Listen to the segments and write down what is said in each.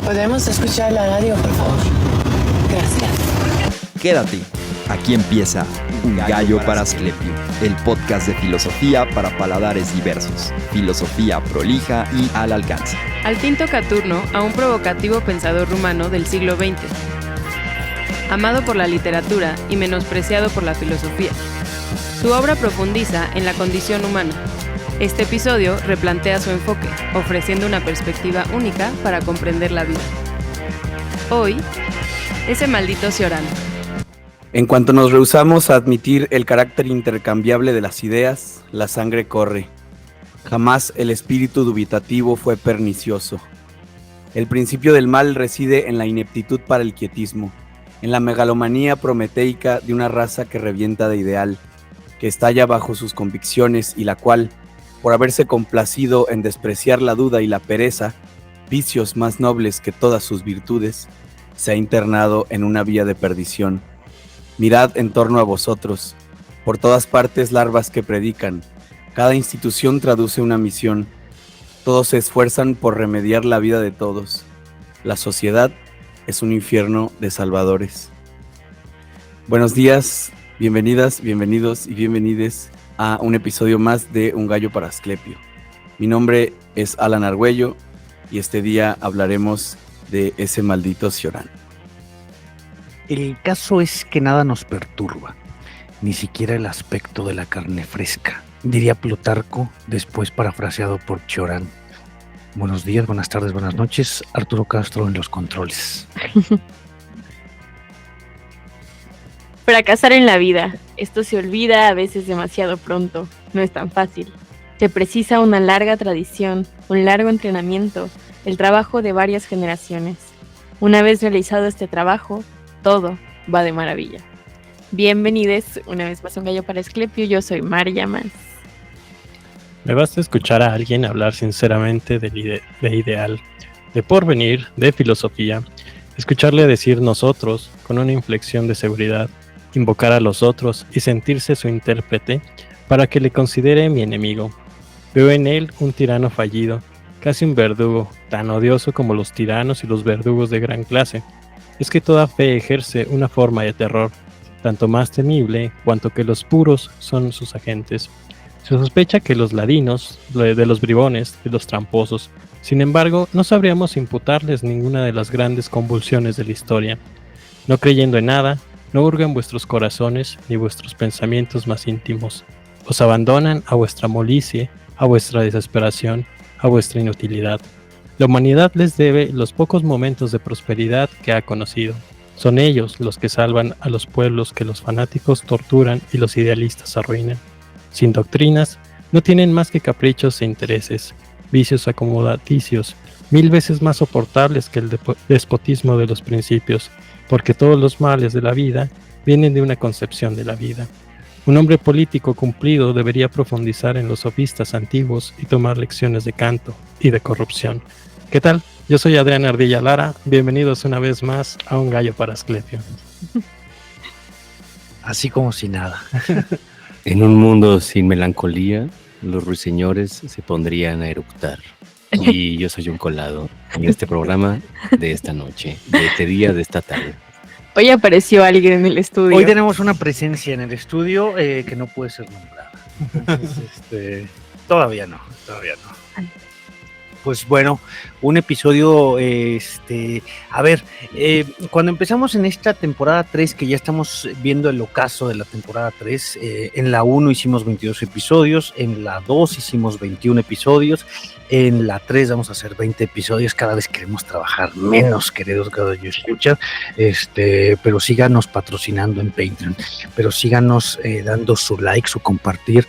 ¿Podemos escuchar la radio, por favor? Gracias. Quédate, aquí empieza Un Gallo para Asclepio, el podcast de filosofía para paladares diversos, filosofía prolija y al alcance. Al tinto Caturno, a un provocativo pensador rumano del siglo XX, amado por la literatura y menospreciado por la filosofía. Su obra profundiza en la condición humana. Este episodio replantea su enfoque, ofreciendo una perspectiva única para comprender la vida. Hoy, ese maldito Cioran. En cuanto nos rehusamos a admitir el carácter intercambiable de las ideas, la sangre corre. Jamás el espíritu dubitativo fue pernicioso. El principio del mal reside en la ineptitud para el quietismo, en la megalomanía prometeica de una raza que revienta de ideal, que estalla bajo sus convicciones y la cual, por haberse complacido en despreciar la duda y la pereza, vicios más nobles que todas sus virtudes, se ha internado en una vía de perdición. Mirad en torno a vosotros, por todas partes larvas que predican, cada institución traduce una misión, todos se esfuerzan por remediar la vida de todos. La sociedad es un infierno de salvadores. Buenos días, bienvenidas, bienvenidos y bienvenides a un episodio más de Un Gallo para Asclepio. Mi nombre es Alan Argüello y este día hablaremos de ese maldito Cioran. El caso es que nada nos perturba, ni siquiera el aspecto de la carne fresca, diría Plutarco, después parafraseado por Cioran. Buenos días, buenas tardes, buenas noches, Arturo Castro en los controles. Fracasar en la vida. Esto se olvida a veces demasiado pronto. No es tan fácil. Se precisa una larga tradición, un largo entrenamiento, el trabajo de varias generaciones. Una vez realizado este trabajo, todo va de maravilla. Bienvenidos una vez más a Un Gallo para Asclepio. Yo soy Mar Llamas. Me basta escuchar a alguien hablar sinceramente de ideal, de porvenir, de filosofía, escucharle decir nosotros con una inflexión de seguridad, invocar a los otros y sentirse su intérprete para que le considere mi enemigo. Veo en él un tirano fallido, casi un verdugo, tan odioso como los tiranos y los verdugos de gran clase. Es que toda fe ejerce una forma de terror, tanto más temible cuanto que los puros son sus agentes. Se sospecha que los ladinos, de los bribones, de los tramposos. Sin embargo, no sabríamos imputarles ninguna de las grandes convulsiones de la historia. No creyendo en nada, no hurgan vuestros corazones ni vuestros pensamientos más íntimos. Os abandonan a vuestra molicie, a vuestra desesperación, a vuestra inutilidad. La humanidad les debe los pocos momentos de prosperidad que ha conocido. Son ellos los que salvan a los pueblos que los fanáticos torturan y los idealistas arruinan. Sin doctrinas, no tienen más que caprichos e intereses, vicios acomodaticios, 1000 veces más soportables que el despotismo de los principios, porque todos los males de la vida vienen de una concepción de la vida. Un hombre político cumplido debería profundizar en los sofistas antiguos y tomar lecciones de canto y de corrupción. ¿Qué tal? Yo soy Adrián Ardilla Lara, bienvenidos una vez más a Un Gallo para Asclepio. Así como si nada. En un mundo sin melancolía, los ruiseñores se pondrían a eructar. Y yo soy un colado en este programa de esta noche, de este día, de esta tarde. Hoy apareció alguien en el estudio. Hoy tenemos una presencia en el estudio que no puede ser nombrada. Entonces, todavía no. Pues bueno, un episodio, cuando empezamos en esta temporada 3, que ya estamos viendo el ocaso de la temporada 3, en la 1 hicimos 22 episodios, en la 2 hicimos 21 episodios, en la 3 vamos a hacer 20 episodios, cada vez queremos trabajar menos, queridos que escuchar, pero síganos patrocinando en Patreon, pero síganos dando su like, su compartir,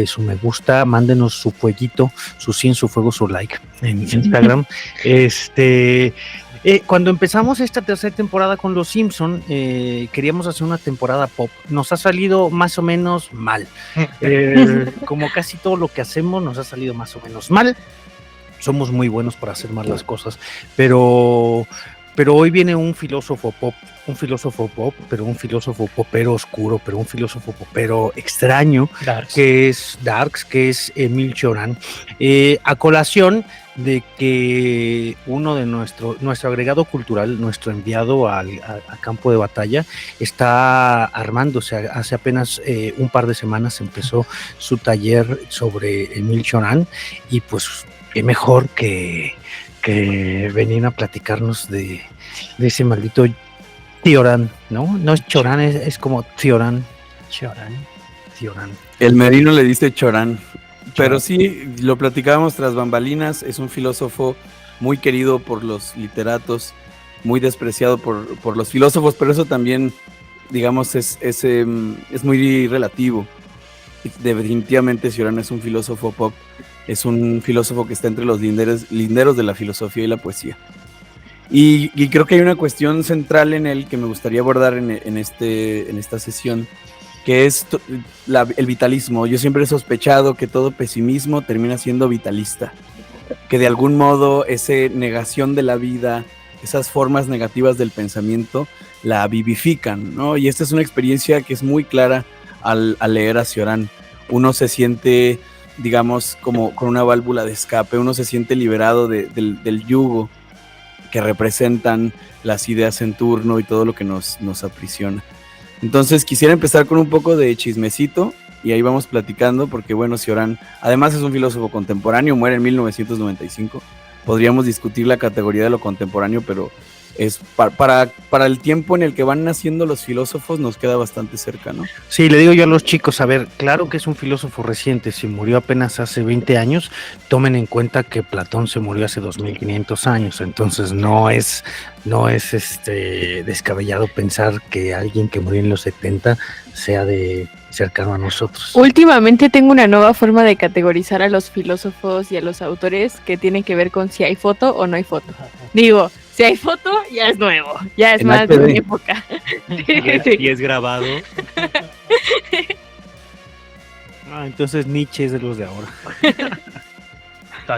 su me gusta, mándenos su fueguito, su 100, su fuego, su like en Instagram. Cuando empezamos esta tercera temporada con Los Simpson, queríamos hacer una temporada pop. Nos ha salido más o menos mal. Como casi todo lo que hacemos nos ha salido más o menos mal. Somos muy buenos para hacer mal las cosas, pero hoy viene un filósofo pop, pero un filósofo popero oscuro, pero un filósofo popero extraño, que es Darks, que es Emil Cioran. A colación de que uno de nuestro agregado cultural, nuestro enviado a campo de batalla, está armándose. Hace apenas un par de semanas empezó su taller sobre Emil Cioran, y pues qué mejor que venir a platicarnos de ese maldito Cioran, ¿no? No es Cioran, es como Cioran. Cioran. El Merino le dice Chorán. Pero sí, lo platicábamos tras bambalinas, es un filósofo muy querido por los literatos, muy despreciado por los filósofos, pero eso también, digamos, es muy relativo. Definitivamente Cioran es un filósofo pop, es un filósofo que está entre los linderos de la filosofía y la poesía. Y creo que hay una cuestión central en él que me gustaría abordar en esta sesión, que es el vitalismo. Yo siempre he sospechado que todo pesimismo termina siendo vitalista, que de algún modo esa negación de la vida, esas formas negativas del pensamiento, la vivifican, ¿no? Y esta es una experiencia que es muy clara al leer a Cioran. Uno se siente, digamos, como con una válvula de escape, uno se siente liberado del yugo que representan las ideas en turno y todo lo que nos aprisiona. Entonces quisiera empezar con un poco de chismecito y ahí vamos platicando, porque bueno, Cioran además es un filósofo contemporáneo, muere en 1995. Podríamos discutir la categoría de lo contemporáneo, pero es para el tiempo en el que van naciendo los filósofos nos queda bastante cerca, ¿no? Sí, le digo yo a los chicos, a ver, claro que es un filósofo reciente, si murió apenas hace 20 años, tomen en cuenta que Platón se murió hace 2500 años, entonces no es descabellado pensar que alguien que murió en los 70 sea de cercano a nosotros. Últimamente tengo una nueva forma de categorizar a los filósofos y a los autores que tiene que ver con si hay foto o no hay foto. Digo, si hay foto, ya es nuevo, ya es en más HD. De mi época. Y es grabado. Entonces Nietzsche es de los de ahora.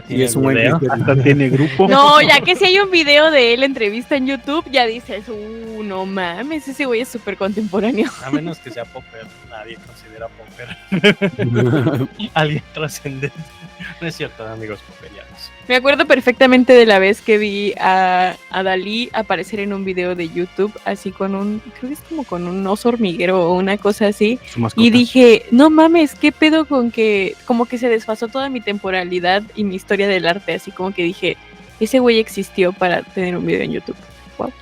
Y es un buen hasta tiene grupo. No, ya que si hay un video de él, entrevista en YouTube, ya dices, no mames, ese güey es súper contemporáneo. A menos que sea popper, nadie considera popper. Alguien trascendente. No es cierto, amigos popperianos. Me acuerdo perfectamente de la vez que vi a Dalí aparecer en un video de YouTube, así creo que es como con un oso hormiguero o una cosa así. Y dije, no mames, ¿qué pedo con que como que se desfasó toda mi temporalidad y mi historia del arte? Así como que dije, ese güey existió para tener un video en YouTube. Wow.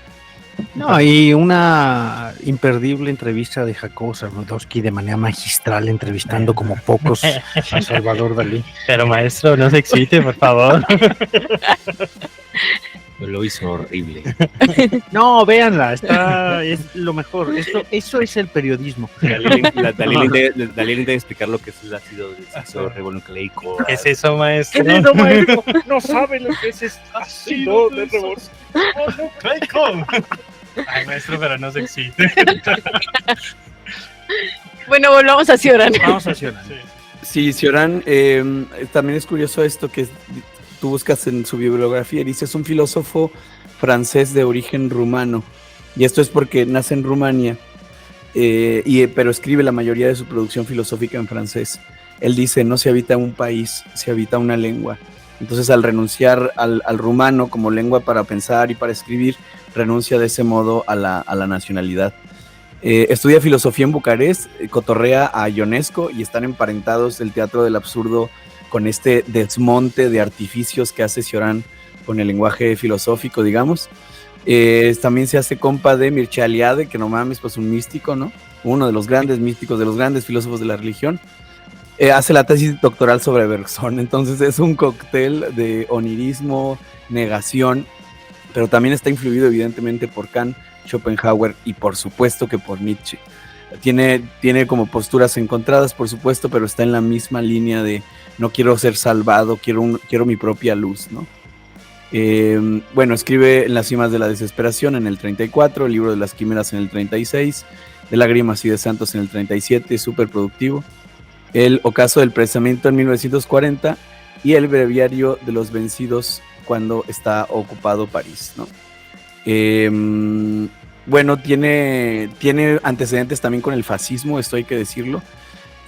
No, y una imperdible entrevista de Jacobo Zabludowski de manera magistral, entrevistando como pocos a Salvador Dalí. Pero maestro, no se excite, por favor. Lo hizo horrible. No, véanla, es lo mejor. Eso es el periodismo. Dalí intenta explicar lo que es el ácido ribonucleico. ¿Qué es eso, maestro? ¿Qué es eso, maestro? No sabe lo que es ácido ribonucleico. Ay, maestro, pero no se excite. Bueno, volvamos a Cioran. Vamos a Cioran. Sí, Cioran, también es curioso esto que tú buscas en su bibliografía, dice, es un filósofo francés de origen rumano, y esto es porque nace en Rumania, pero escribe la mayoría de su producción filosófica en francés. Él dice, no se habita un país, se habita una lengua. Entonces, al renunciar al rumano como lengua para pensar y para escribir, renuncia de ese modo a la nacionalidad. Estudia filosofía en Bucarest, cotorrea a Ionesco y están emparentados el teatro del absurdo con este desmonte de artificios que hace Cioran con el lenguaje filosófico, digamos. También se hace compa de Mircea Eliade, que no mames, pues un místico, ¿no? Uno de los grandes místicos, de los grandes filósofos de la religión. Hace la tesis doctoral sobre Bergson, entonces es un cóctel de onirismo, negación, pero también está influido evidentemente por Kant, Schopenhauer y por supuesto que por Nietzsche. Tiene como posturas encontradas, por supuesto, pero está en la misma línea de no quiero ser salvado, quiero mi propia luz, ¿no? Bueno, escribe En las cimas de la desesperación en el 34, El libro de las quimeras en el 36, De lágrimas y de santos en el 37, súper productivo. El ocaso del pensamiento en 1940 y El breviario de los vencidos cuando está ocupado París, ¿no? Bueno, tiene antecedentes también con el fascismo, esto hay que decirlo,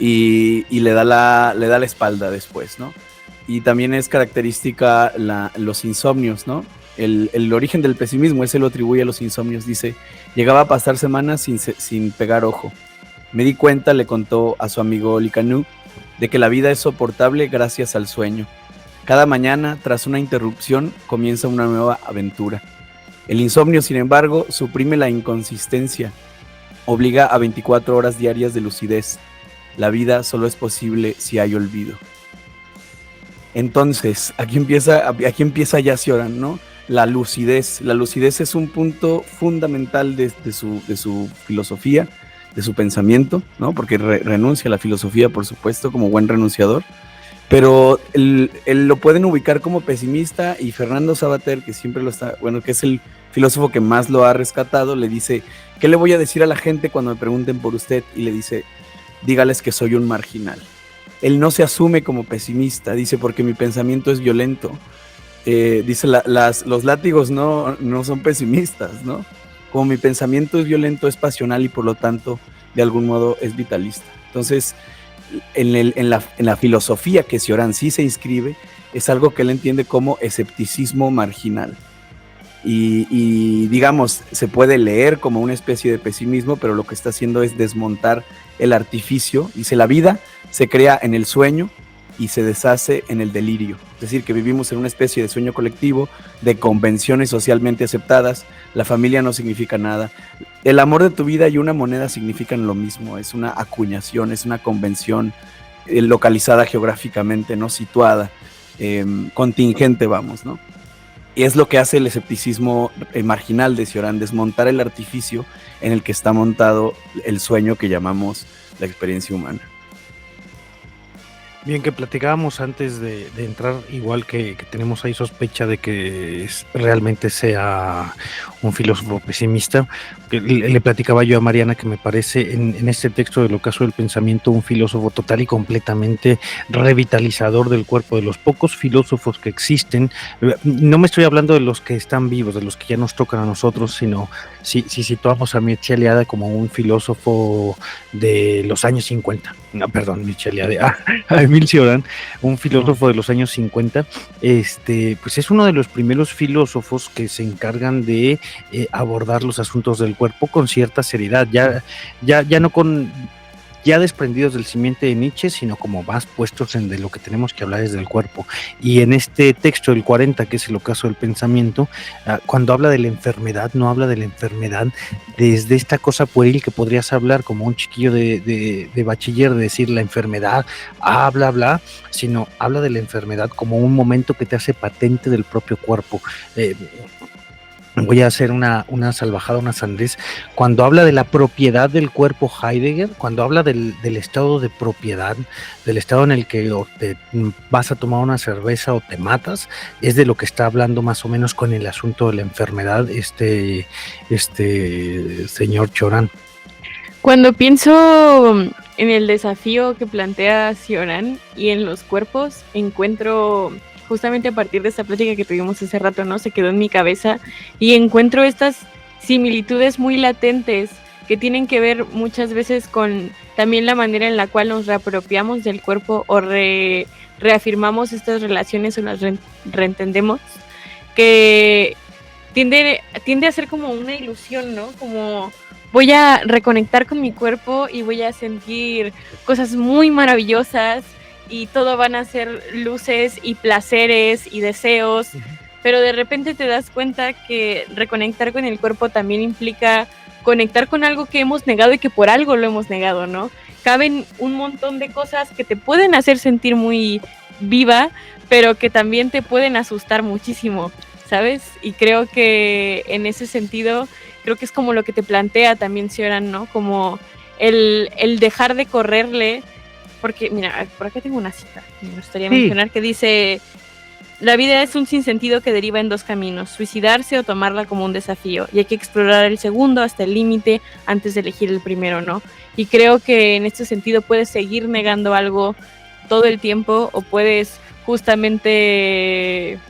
y le da la espalda después, ¿no? y también es característica los insomnios, ¿no? El origen del pesimismo, ese lo atribuye a los insomnios. Dice, llegaba a pasar semanas sin pegar ojo. Me di cuenta, le contó a su amigo Licanu, de que la vida es soportable gracias al sueño. Cada mañana, tras una interrupción, comienza una nueva aventura. El insomnio, sin embargo, suprime la inconsistencia, obliga a 24 horas diarias de lucidez. La vida solo es posible si hay olvido. Entonces, aquí empieza ya Cioran, ¿no? La lucidez. La lucidez es un punto fundamental de su filosofía, de su pensamiento, ¿no? Porque renuncia a la filosofía, por supuesto, como buen renunciador. Pero él lo pueden ubicar como pesimista, y Fernando Savater, que siempre que es el filósofo que más lo ha rescatado, le dice, ¿qué le voy a decir a la gente cuando me pregunten por usted? Y le dice, dígales que soy un marginal. Él no se asume como pesimista, dice, porque mi pensamiento es violento. Dice, los látigos no son pesimistas, ¿no? Como mi pensamiento es violento, es pasional y por lo tanto, de algún modo, es vitalista. Entonces, en la filosofía que Cioran sí se inscribe, es algo que él entiende como escepticismo marginal. Y digamos, se puede leer como una especie de pesimismo, pero lo que está haciendo es desmontar el artificio. Dice, la vida se crea en el sueño y se deshace en el delirio. Es decir, que vivimos en una especie de sueño colectivo, de convenciones socialmente aceptadas. La familia no significa nada. El amor de tu vida y una moneda significan lo mismo. Es una acuñación, es una convención localizada geográficamente, no situada, contingente, vamos, ¿no? Y es lo que hace el escepticismo marginal de Cioran, desmontar el artificio en el que está montado el sueño que llamamos la experiencia humana. Bien, que platicábamos antes de entrar, igual que tenemos ahí sospecha de que realmente sea un filósofo pesimista. Le platicaba yo a Mariana que me parece en este texto del Ocaso del Pensamiento un filósofo total y completamente revitalizador del cuerpo. De los pocos filósofos que existen, no me estoy hablando de los que están vivos, de los que ya nos tocan a nosotros, sino si situamos a Mircea Eliade como un filósofo de los años 50. No, perdón, Mircea Eliade, a Émile Cioran, un filósofo de los años 50, pues es uno de los primeros filósofos que se encargan de abordar los asuntos del cuerpo con cierta seriedad, ya desprendidos del simiente de Nietzsche, sino como más puestos en de lo que tenemos que hablar es del cuerpo. Y en este texto, el 40, que es el Ocaso del Pensamiento, cuando habla de la enfermedad, no habla de la enfermedad desde esta cosa pueril que podrías hablar como un chiquillo de bachiller, de decir la enfermedad, bla, bla, sino habla de la enfermedad como un momento que te hace patente del propio cuerpo. Voy a hacer una salvajada, una sandez. Cuando habla de la propiedad del cuerpo Heidegger, cuando habla del estado de propiedad, del estado en el que o te vas a tomar una cerveza o te matas, es de lo que está hablando más o menos con el asunto de la enfermedad este señor Cioran. Cuando pienso en el desafío que plantea Cioran y en los cuerpos, encuentro justamente a partir de esta plática que tuvimos hace rato, ¿no? Se quedó en mi cabeza y encuentro estas similitudes muy latentes que tienen que ver muchas veces con también la manera en la cual nos reapropiamos del cuerpo o reafirmamos estas relaciones o las reentendemos, que tiende a ser como una ilusión, ¿no? Como voy a reconectar con mi cuerpo y voy a sentir cosas muy maravillosas y todo van a ser luces y placeres y deseos, pero de repente te das cuenta que reconectar con el cuerpo también implica conectar con algo que hemos negado y que por algo lo hemos negado, ¿no? Caben un montón de cosas que te pueden hacer sentir muy viva, pero que también te pueden asustar muchísimo, ¿sabes? Y creo que en ese sentido, creo que es como lo que te plantea también Cioran, ¿no? Como el dejar de correrle. Porque, mira, por acá tengo una cita, me gustaría mencionar, que dice: la vida es un sinsentido que deriva en dos caminos, suicidarse o tomarla como un desafío, y hay que explorar el segundo hasta el límite antes de elegir el primero, ¿no? Y creo que en este sentido puedes seguir negando algo todo el tiempo o puedes justamente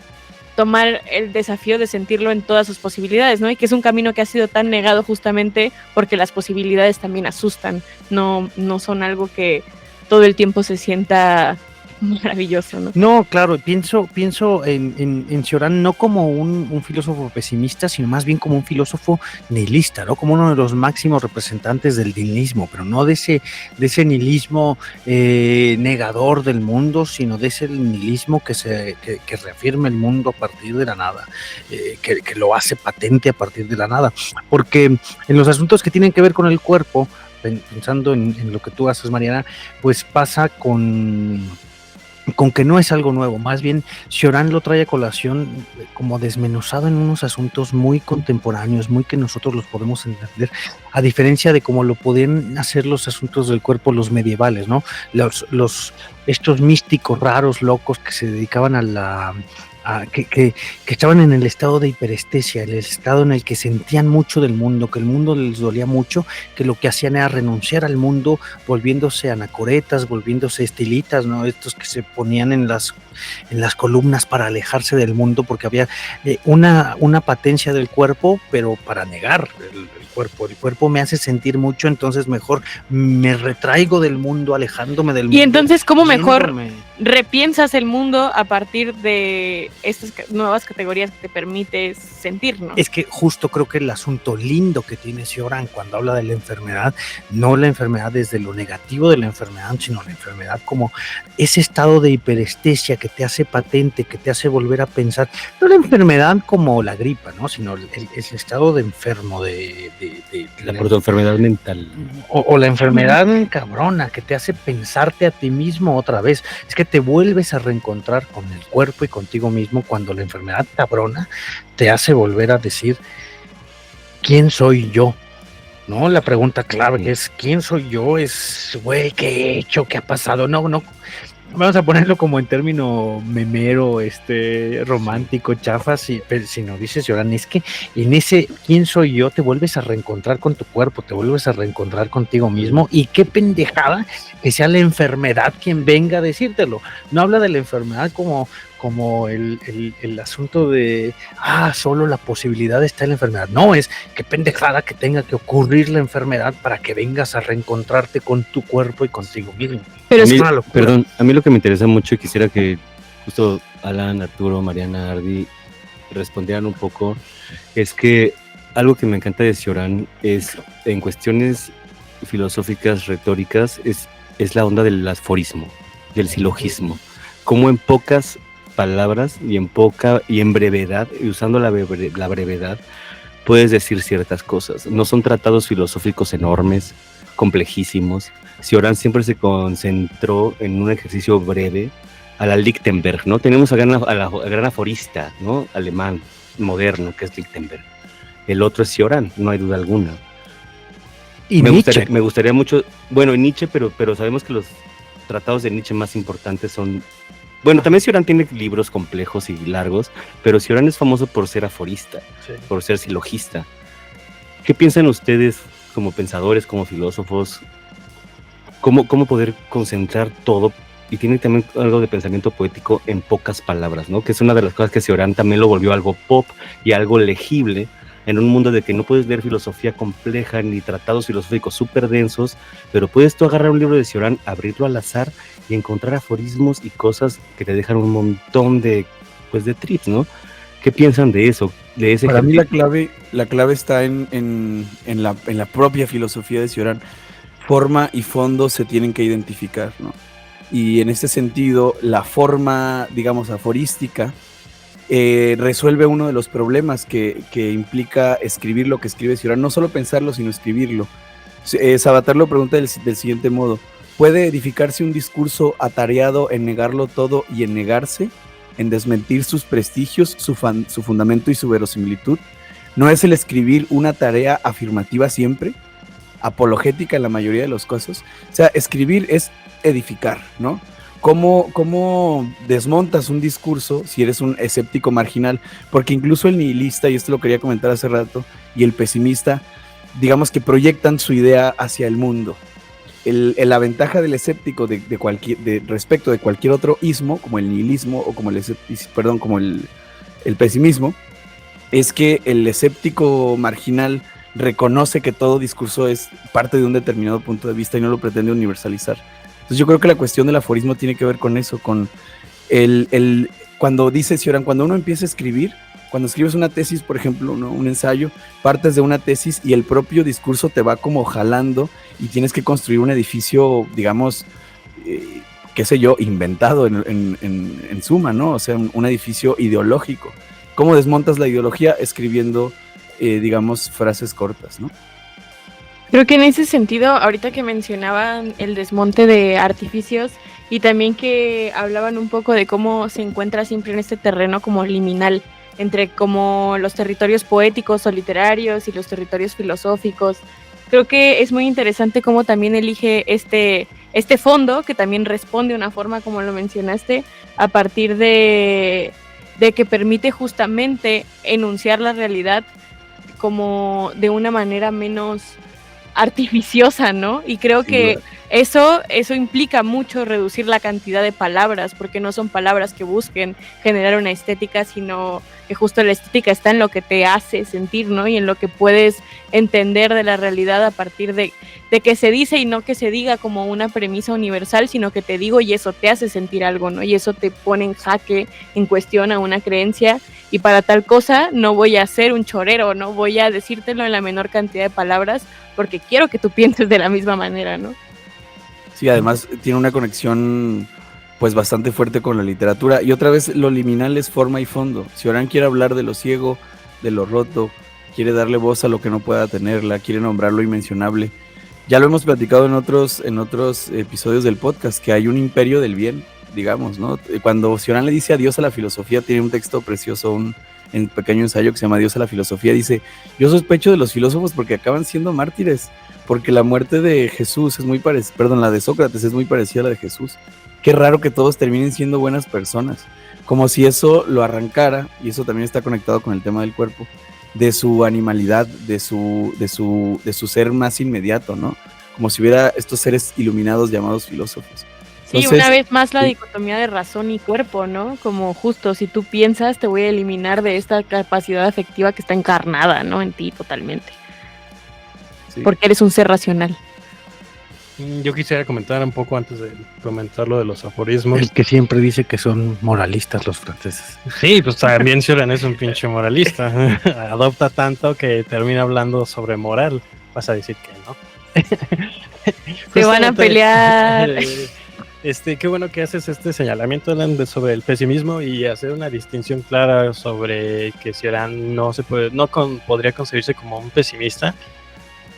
tomar el desafío de sentirlo en todas sus posibilidades, ¿no? Y que es un camino que ha sido tan negado justamente porque las posibilidades también asustan, no son algo que todo el tiempo se sienta maravilloso, ¿no? No, claro, pienso en Cioran no como un filósofo pesimista, sino más bien como un filósofo nihilista, ¿no? Como uno de los máximos representantes del nihilismo, pero no de ese nihilismo negador del mundo, sino de ese nihilismo que reafirma el mundo a partir de la nada, que lo hace patente a partir de la nada. Porque en los asuntos que tienen que ver con el cuerpo, pensando en lo que tú haces, Mariana, pues pasa con que no es algo nuevo, más bien Cioran lo trae a colación como desmenuzado en unos asuntos muy contemporáneos, muy que nosotros los podemos entender, a diferencia de cómo lo podían hacer los asuntos del cuerpo los medievales, ¿no? Estos místicos raros, locos que se dedicaban que estaban en el estado de hiperestesia, el estado en el que sentían mucho del mundo, que el mundo les dolía mucho, que lo que hacían era renunciar al mundo, volviéndose anacoretas, volviéndose estilitas, ¿no? Estos que se ponían en las columnas para alejarse del mundo, porque había una patencia del cuerpo, pero para negar el cuerpo. El cuerpo me hace sentir mucho, entonces mejor me retraigo del mundo, alejándome del mundo. Y entonces, ¿cómo mejor yéndome? repiensas el mundo a partir de estas nuevas categorías que te permites sentir, ¿no? Es que justo creo que el asunto lindo que tiene Cioran cuando habla de la enfermedad, no la enfermedad desde lo negativo de la enfermedad, sino la enfermedad como ese estado de hiperestesia que te hace patente, que te hace volver a pensar, no la enfermedad como la gripa, ¿no? Sino el estado de enfermo, de La protoenfermedad mental. o la enfermedad cabrona que te hace pensarte a ti mismo otra vez. Es que te vuelves a reencontrar con el cuerpo y contigo mismo cuando la enfermedad cabrona te hace volver a decir ¿quién soy yo? ¿No? La pregunta clave es ¿quién soy yo? Es, güey, ¿qué he hecho? ¿Qué ha pasado? No, vamos a ponerlo como en término memero, romántico, chafa, si no dices Cioran, es que en ese ¿quién soy yo? Te vuelves a reencontrar con tu cuerpo, te vuelves a reencontrar contigo mismo, y qué pendejada que sea la enfermedad quien venga a decírtelo. No habla de la enfermedad como el asunto de solo la posibilidad está en la enfermedad. No, es que pendejada que tenga que ocurrir la enfermedad para que vengas a reencontrarte con tu cuerpo y contigo mismo. Pero Perdón, a mí lo que me interesa mucho y quisiera que justo Alan, Arturo, Mariana, Ardi respondieran un poco, es que algo que me encanta de Cioran es, en cuestiones filosóficas, retóricas, es la onda del aforismo, del silogismo. Como en pocas palabras y en brevedad, y usando la brevedad, puedes decir ciertas cosas. No son tratados filosóficos enormes, complejísimos. Cioran siempre se concentró en un ejercicio breve, a la Lichtenberg, ¿no? Tenemos al gran aforista, ¿no? Alemán, moderno, que es Lichtenberg. El otro es Cioran, no hay duda alguna. Y me gustaría mucho, bueno, Nietzsche, pero sabemos que los tratados de Nietzsche más importantes son... Bueno, también Cioran tiene libros complejos y largos, pero Cioran es famoso por ser aforista, sí, por ser silogista. ¿Qué piensan ustedes como pensadores, como filósofos? ¿Cómo poder concentrar todo? Y tiene también algo de pensamiento poético en pocas palabras, ¿no? Que es una de las cosas que Cioran también lo volvió algo pop y algo legible en un mundo de que no puedes leer filosofía compleja ni tratados filosóficos súper densos, pero puedes tú agarrar un libro de Cioran, abrirlo al azar y encontrar aforismos y cosas que te dejan un montón de trips, ¿no? ¿Qué piensan de eso? De ese Para mí la clave está en la propia filosofía de Cioran. Forma y fondo se tienen que identificar, ¿no? Y en este sentido, la forma, digamos, aforística, resuelve uno de los problemas que implica escribir lo que escribe Cioran. No solo pensarlo, sino escribirlo. Sabater lo pregunta del siguiente modo: ¿puede edificarse un discurso atareado en negarlo todo y en negarse, en desmentir sus prestigios, su fundamento y su verosimilitud? ¿No es el escribir una tarea afirmativa siempre? Apologética en la mayoría de los casos. O sea, escribir es edificar, ¿no? ¿Cómo desmontas un discurso si eres un escéptico marginal? Porque incluso el nihilista, y esto lo quería comentar hace rato, y el pesimista, digamos que proyectan su idea hacia el mundo. La ventaja del escéptico respecto de cualquier otro ismo, como el nihilismo o como el pesimismo, es que el escéptico marginal reconoce que todo discurso es parte de un determinado punto de vista y no lo pretende universalizar. Entonces yo creo que la cuestión del aforismo tiene que ver con eso, con cuando dice Cioran, cuando uno empieza a escribir, cuando escribes una tesis, por ejemplo, ¿no? Un ensayo, partes de una tesis y el propio discurso te va como jalando y tienes que construir un edificio, digamos, qué sé yo, inventado en suma, ¿no? O sea, un edificio ideológico. ¿Cómo desmontas la ideología? Escribiendo, digamos, frases cortas, ¿no? Creo que en ese sentido, ahorita que mencionaban el desmonte de artificios y también que hablaban un poco de cómo se encuentra siempre en este terreno como liminal entre como los territorios poéticos o literarios y los territorios filosóficos. Creo que es muy interesante cómo también elige este fondo, que también responde de una forma, como lo mencionaste, a partir de que permite justamente enunciar la realidad como de una manera menos artificiosa, ¿no? Y creo que eso implica mucho reducir la cantidad de palabras, porque no son palabras que busquen generar una estética, sino que justo la estética está en lo que te hace sentir, ¿no? Y en lo que puedes entender de la realidad a partir de que se dice y no que se diga como una premisa universal, sino que te digo y eso te hace sentir algo, ¿no? Y eso te pone en jaque, en cuestión a una creencia. Y para tal cosa no voy a ser un chorero, no voy a decírtelo en la menor cantidad de palabras porque quiero que tú pienses de la misma manera, ¿no? Sí, además tiene una conexión pues bastante fuerte con la literatura. Y otra vez, lo liminal es forma y fondo. Cioran quiere hablar de lo ciego, de lo roto, quiere darle voz a lo que no pueda tenerla, quiere nombrar lo inmencionable. Ya lo hemos platicado en otros episodios del podcast, que hay un imperio del bien, digamos, ¿no? Cuando Cioran le dice adiós a la filosofía, tiene un texto precioso, un pequeño ensayo que se llama Adiós a la filosofía, dice: yo sospecho de los filósofos porque acaban siendo mártires, porque la muerte de Jesús es muy parecida, la de Sócrates es muy parecida a la de Jesús. Qué raro que todos terminen siendo buenas personas, como si eso lo arrancara, y eso también está conectado con el tema del cuerpo, de su animalidad, de su ser más inmediato, ¿no? Como si hubiera estos seres iluminados llamados filósofos. Sí, una vez más la dicotomía de razón y cuerpo, ¿no? Como justo, si tú piensas, te voy a eliminar de esta capacidad afectiva que está encarnada, ¿no? En ti totalmente. Sí. Porque eres un ser racional. Yo quisiera comentar un poco antes de comentar lo de los aforismos. El que siempre dice que son moralistas los franceses. Sí, pues también Cioran es un pinche moralista. Adopta tanto que termina hablando sobre moral. Vas a decir que no. Se van a pelear. Qué bueno que haces este señalamiento sobre el pesimismo y hacer una distinción clara sobre que Cioran podría concebirse como un pesimista.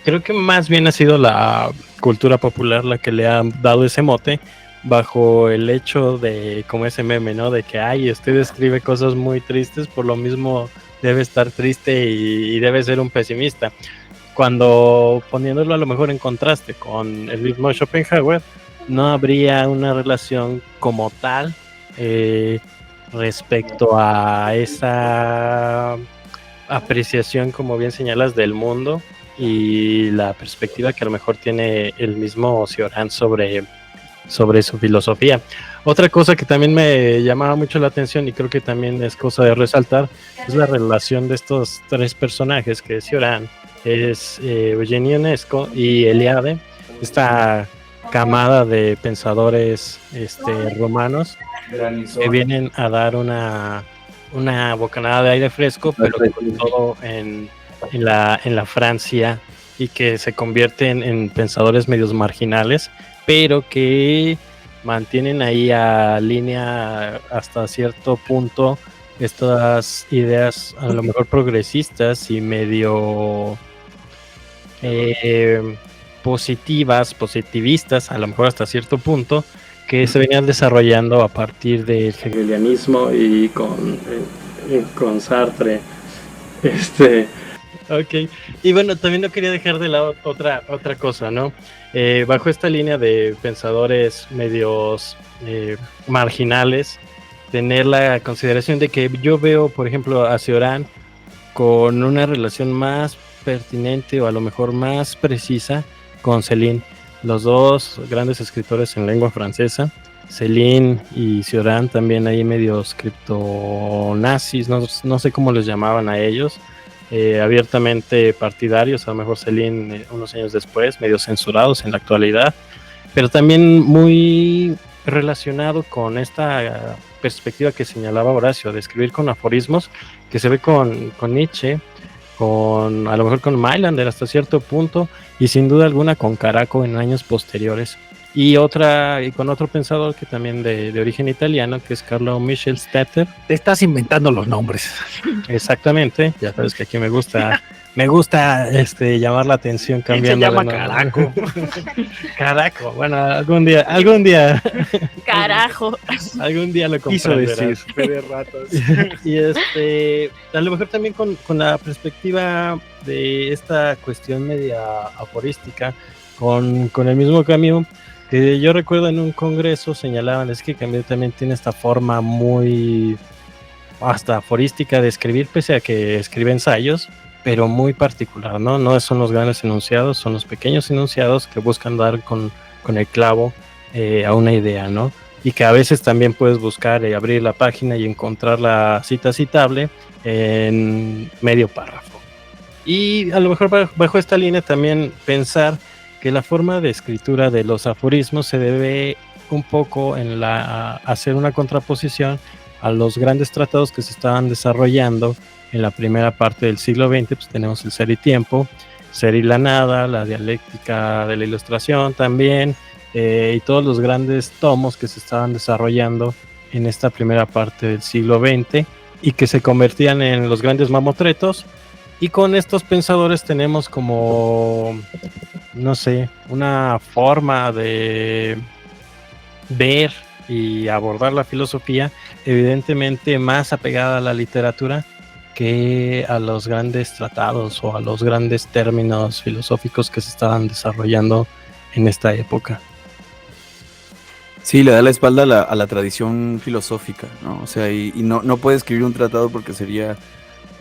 Creo que más bien ha sido la cultura popular la que le ha dado ese mote, bajo el hecho de, como ese meme, ¿no? De que, usted escribe cosas muy tristes, por lo mismo debe estar triste y debe ser un pesimista. Cuando poniéndolo a lo mejor en contraste con el mismo Schopenhauer, no habría una relación como tal respecto a esa apreciación, como bien señalas, del mundo y la perspectiva que a lo mejor tiene el mismo Cioran sobre su filosofía. Otra cosa que también me llamaba mucho la atención y creo que también es cosa de resaltar es la relación de estos tres personajes, que es Cioran, es Eugene Ionesco y Eliade, esta camada de pensadores romanos que vienen a dar una bocanada de aire fresco, pero sobre todo en la Francia, y que se convierten en pensadores medios marginales, pero que mantienen ahí a línea hasta cierto punto estas ideas a lo mejor progresistas y medio positivistas, a lo mejor hasta cierto punto, que se venían desarrollando a partir del hegelianismo y con Sartre. Ok, y bueno, también no quería dejar de lado otra cosa, ¿no? Bajo esta línea de pensadores medios marginales, tener la consideración de que yo veo, por ejemplo, a Cioran con una relación más pertinente o a lo mejor más precisa con Céline, los dos grandes escritores en lengua francesa. Céline y Cioran también ahí medios criptonazis, no sé cómo les llamaban a ellos, abiertamente partidarios, a lo mejor Céline unos años después, medio censurados en la actualidad, pero también muy relacionado con esta perspectiva que señalaba Horacio, de escribir con aforismos, que se ve con Nietzsche, a lo mejor con Mailander hasta cierto punto, y sin duda alguna con Caraco en años posteriores. Y con otro pensador que también de origen italiano, que es Carlo Michel Stetter. Te estás inventando los nombres. Exactamente, ya sabes que aquí me gusta llamar la atención cambiando. Se llama Caraco. Caraco, bueno, algún día. Carajo. Algún día lo Quiso comprenderás. decir. De ratos. Y a lo mejor también con la perspectiva de esta cuestión media aforística, con el mismo Camus, que yo recuerdo en un congreso señalaban, es que Camus también tiene esta forma muy hasta aforística de escribir, pese a que escribe ensayos, pero muy particular, ¿no? No son los grandes enunciados, son los pequeños enunciados que buscan dar con el clavo a una idea, ¿no? Y que a veces también puedes buscar abrir la página y encontrar la cita citable en medio párrafo. Y a lo mejor bajo esta línea también pensar que la forma de escritura de los aforismos se debe un poco hacer una contraposición a los grandes tratados que se estaban desarrollando en la primera parte del siglo XX. Pues tenemos el Ser y Tiempo, Ser y la Nada, la dialéctica de la Ilustración también, y todos los grandes tomos que se estaban desarrollando en esta primera parte del siglo XX y que se convertían en los grandes mamotretos. Y con estos pensadores tenemos como, no sé, una forma de ver y abordar la filosofía evidentemente más apegada a la literatura que a los grandes tratados o a los grandes términos filosóficos que se estaban desarrollando en esta época. Sí, le da la espalda a la tradición filosófica, ¿no? O sea, y no puede escribir un tratado porque sería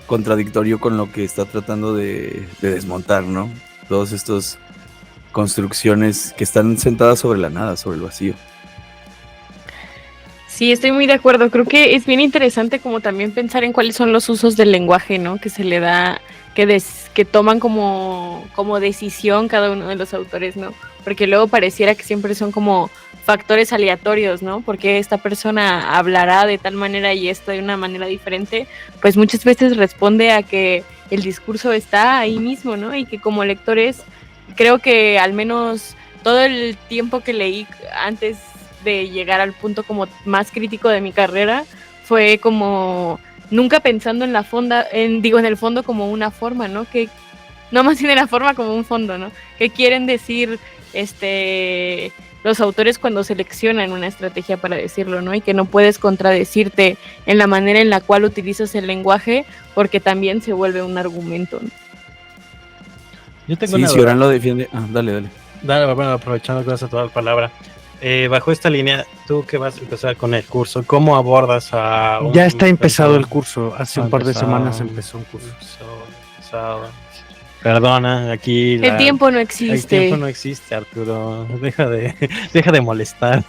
contradictorio con lo que está tratando de desmontar, ¿no? Todas estas construcciones que están sentadas sobre la nada, sobre el vacío. Sí, estoy muy de acuerdo. Creo que es bien interesante como también pensar en cuáles son los usos del lenguaje, ¿no? Que se le da, que toman como decisión cada uno de los autores, ¿no? Porque luego pareciera que siempre son como factores aleatorios, ¿no? Porque esta persona hablará de tal manera y esta de una manera diferente, pues muchas veces responde a que el discurso está ahí mismo, ¿no? Y que como lectores, creo que al menos todo el tiempo que leí antes de llegar al punto como más crítico de mi carrera, fue como nunca pensando en en el fondo como una forma, ¿no? Que no más bien en la forma como un fondo, ¿no? ¿Qué quieren decir los autores cuando seleccionan una estrategia para decirlo, ¿no? Y que no puedes contradecirte en la manera en la cual utilizas el lenguaje, porque también se vuelve un argumento, ¿no? Yo tengo Sí, si Orán lo defiende. Dale. Bueno, aprovechando que vas a tomar la palabra. Bajo esta línea, ¿tú qué vas a empezar con el curso? ¿Cómo abordas a un Ya está empezado pensador? el curso. Hace un par de semanas empezó un curso. Perdona, aquí El tiempo no existe. El tiempo no existe, Arturo. Deja de molestar.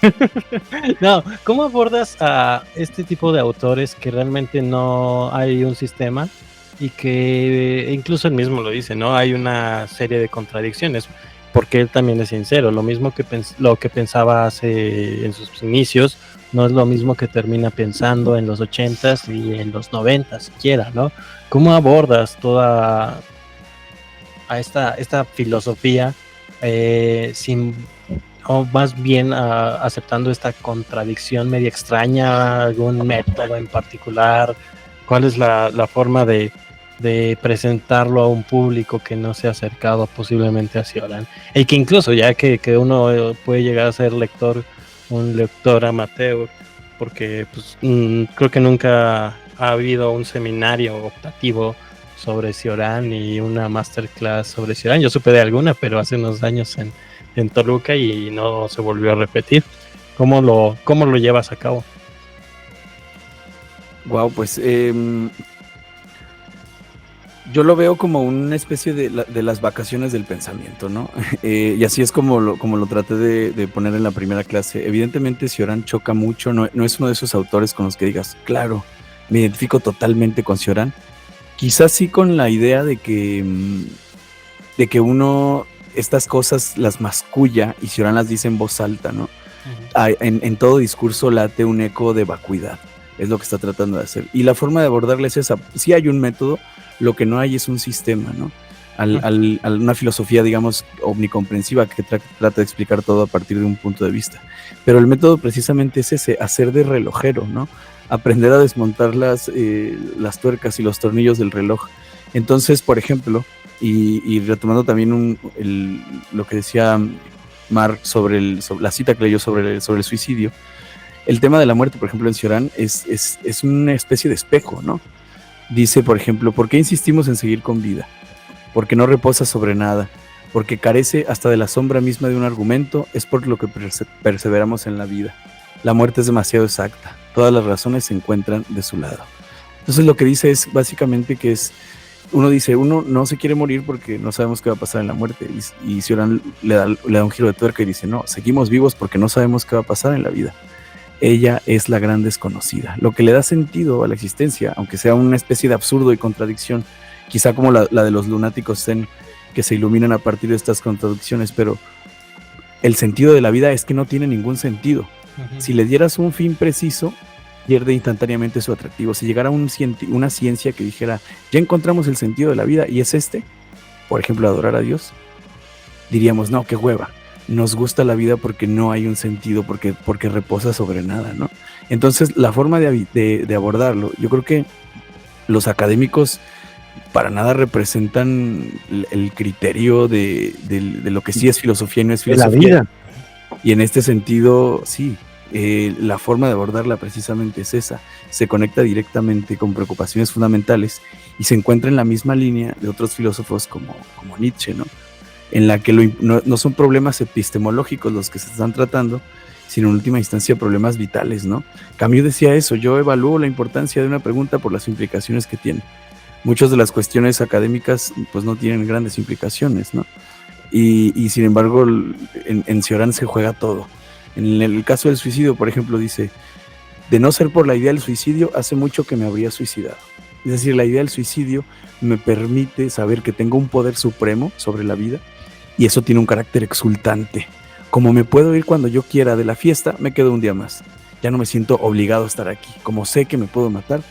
No, ¿cómo abordas a este tipo de autores que realmente no hay un sistema y que incluso él mismo lo dice, ¿no? Hay una serie de contradicciones, porque él también es sincero. Lo mismo que lo que pensaba en sus inicios no es lo mismo que termina pensando en los 80s y en los 90s siquiera, ¿no? ¿Cómo abordas toda a esta filosofía o más bien aceptando esta contradicción media extraña, algún método en particular? ¿Cuál es la forma de presentarlo a un público que no se ha acercado posiblemente a Cioran? Y que incluso ya que uno puede llegar a ser un lector amateur, porque pues, creo que nunca ha habido un seminario optativo sobre Cioran y una masterclass sobre Cioran. Yo supe de alguna, pero hace unos años en Toluca y no se volvió a repetir. ¿Cómo lo llevas a cabo? Wow, pues yo lo veo como una especie de las vacaciones del pensamiento, ¿no? Y así es como lo traté de poner en la primera clase. Evidentemente Cioran choca mucho, no es uno de esos autores con los que digas, claro, me identifico totalmente con Cioran. Quizás sí con la idea de que uno estas cosas las masculla y Cioran las dice en voz alta, ¿no? En todo discurso late un eco de vacuidad, es lo que está tratando de hacer. Y la forma de abordarla es esa. Sí hay un método, lo que no hay es un sistema, ¿no? Una filosofía, digamos, omnicomprensiva que trata de explicar todo a partir de un punto de vista. Pero el método precisamente es ese, hacer de relojero, ¿no? Aprender a desmontar las tuercas y los tornillos del reloj. Entonces, por ejemplo, y retomando también lo que decía Mar sobre la cita que leyó sobre el suicidio, el tema de la muerte, por ejemplo, en Cioran es una especie de espejo, ¿no? Dice, por ejemplo, ¿por qué insistimos en seguir con vida? Porque no reposa sobre nada, porque carece hasta de la sombra misma de un argumento, es por lo que perseveramos en la vida. La muerte es demasiado exacta, todas las razones se encuentran de su lado. Entonces lo que dice es básicamente que uno no se quiere morir porque no sabemos qué va a pasar en la muerte, y Cioran le da un giro de tuerca y dice, no, seguimos vivos porque no sabemos qué va a pasar en la vida. Ella es la gran desconocida, lo que le da sentido a la existencia, aunque sea una especie de absurdo y contradicción, quizá como la de los lunáticos zen, que se iluminan a partir de estas contradicciones, pero el sentido de la vida es que no tiene ningún sentido. Uh-huh. Si le dieras un fin preciso, pierde instantáneamente su atractivo. Si llegara una ciencia que dijera, ya encontramos el sentido de la vida y es por ejemplo, adorar a Dios, diríamos, no, qué hueva. Nos gusta la vida porque no hay un sentido, porque reposa sobre nada, ¿no? Entonces, la forma de abordarlo, yo creo que los académicos para nada representan el criterio de lo que sí es filosofía y no es filosofía. De la vida. Y en este sentido, sí, la forma de abordarla precisamente es esa. Se conecta directamente con preocupaciones fundamentales y se encuentra en la misma línea de otros filósofos como Nietzsche, ¿no? En la que no son problemas epistemológicos los que se están tratando, sino en última instancia problemas vitales, ¿no? Camus decía eso, yo evalúo la importancia de una pregunta por las implicaciones que tiene. Muchas de las cuestiones académicas pues no tienen grandes implicaciones, ¿no? Y sin embargo en Cioran se juega todo. En el caso del suicidio, por ejemplo, dice, de no ser por la idea del suicidio, hace mucho que me habría suicidado. Es decir, la idea del suicidio me permite saber que tengo un poder supremo sobre la vida y eso tiene un carácter exultante. Como me puedo ir cuando yo quiera de la fiesta, me quedo un día más. Ya no me siento obligado a estar aquí. Como sé que me puedo matar,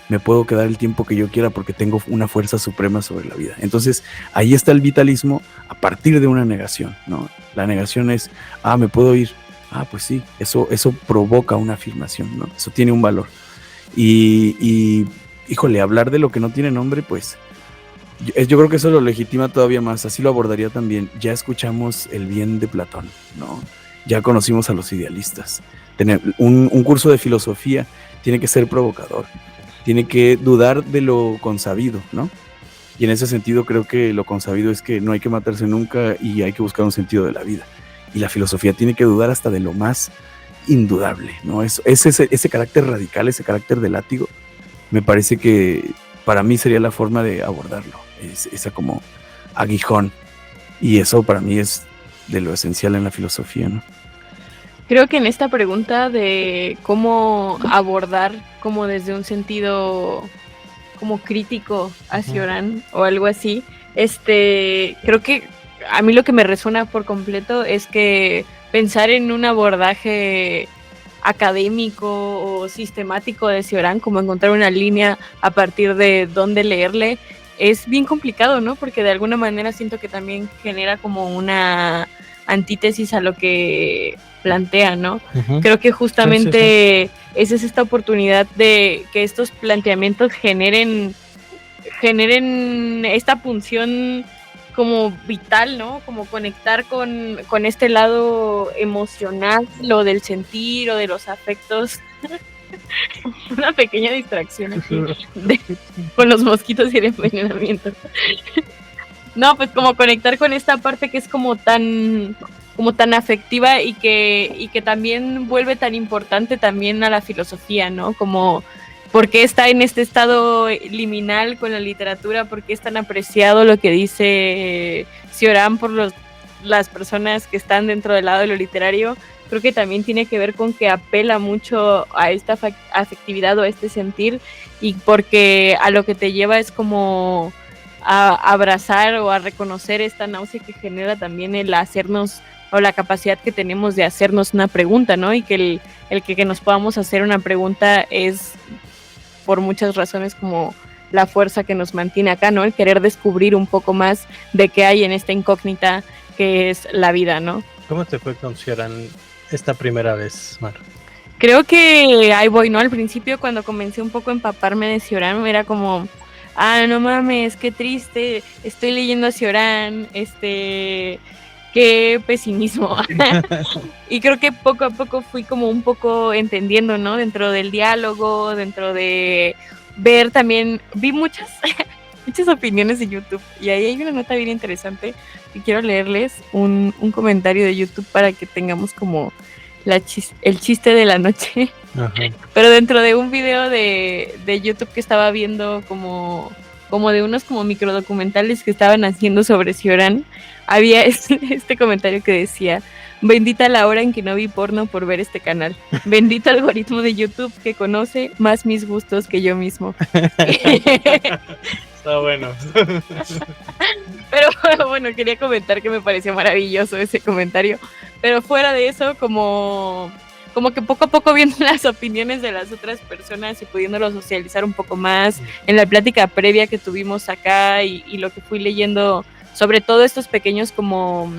me puedo quedar el tiempo que yo quiera porque tengo una fuerza suprema sobre la vida. Entonces, ahí está el vitalismo a partir de una negación, ¿no? La negación es, me puedo ir. Pues sí, eso provoca una afirmación, ¿no? Eso tiene un valor. Y híjole, hablar de lo que no tiene nombre, pues yo creo que eso lo legitima todavía más. Así lo abordaría también. Ya escuchamos el bien de Platón, ¿no? Ya conocimos a los idealistas. Tener un curso de filosofía tiene que ser provocador. Tiene que dudar de lo consabido, ¿no? Y en ese sentido creo que lo consabido es que no hay que matarse nunca y hay que buscar un sentido de la vida. Y la filosofía tiene que dudar hasta de lo más indudable, ¿no? Ese carácter radical, ese carácter de látigo, me parece que para mí sería la forma de abordarlo. Esa como aguijón. Y eso para mí es de lo esencial en la filosofía, ¿no? Creo que en esta pregunta de cómo abordar como desde un sentido como crítico a Cioran o algo así, creo que a mí lo que me resuena por completo es que pensar en un abordaje académico o sistemático de Cioran, como encontrar una línea a partir de dónde leerle, es bien complicado, ¿no? Porque de alguna manera siento que también genera como una antítesis a lo que plantea, ¿no? Uh-huh. Creo que justamente esa es esta oportunidad de que estos planteamientos generen esta punción como vital, ¿no? Como conectar con este lado emocional, lo del sentir o de los afectos. Una pequeña distracción aquí con los mosquitos y el envenenamiento. No, pues como conectar con esta parte que es como tan afectiva y que también vuelve tan importante también a la filosofía, ¿no? Como por qué está en este estado liminal con la literatura, por qué es tan apreciado lo que dice Cioran por las personas que están dentro del lado de lo literario. Creo que también tiene que ver con que apela mucho a esta afectividad o a este sentir, y porque a lo que te lleva es como abrazar o a reconocer esta náusea que genera también el hacernos, o la capacidad que tenemos de hacernos una pregunta, ¿no? Y que el que nos podamos hacer una pregunta es por muchas razones como la fuerza que nos mantiene acá, ¿no? El querer descubrir un poco más de qué hay en esta incógnita que es la vida, ¿no? ¿Cómo te fue con Cioran esta primera vez, Mar? Creo que ahí voy, ¿no? Al principio, cuando comencé un poco a empaparme de Cioran, era como, no mames, qué triste, estoy leyendo a Cioran, qué pesimismo. Y creo que poco a poco fui como un poco entendiendo, ¿no? Dentro del diálogo, dentro de ver también, vi muchas opiniones de YouTube, y ahí hay una nota bien interesante y quiero leerles un comentario de YouTube para que tengamos como el chiste de la noche. Ajá. Pero dentro de un video de YouTube que estaba viendo como de unos como microdocumentales que estaban haciendo sobre Cioran, había este comentario que decía: bendita la hora en que no vi porno por ver este canal. Bendito algoritmo de YouTube que conoce más mis gustos que yo mismo. Está bueno. Pero bueno, quería comentar que me pareció maravilloso ese comentario. Pero fuera de eso, como que poco a poco viendo las opiniones de las otras personas y pudiéndolo socializar un poco más en la plática previa que tuvimos acá y lo que fui leyendo, sobre todo estos pequeños como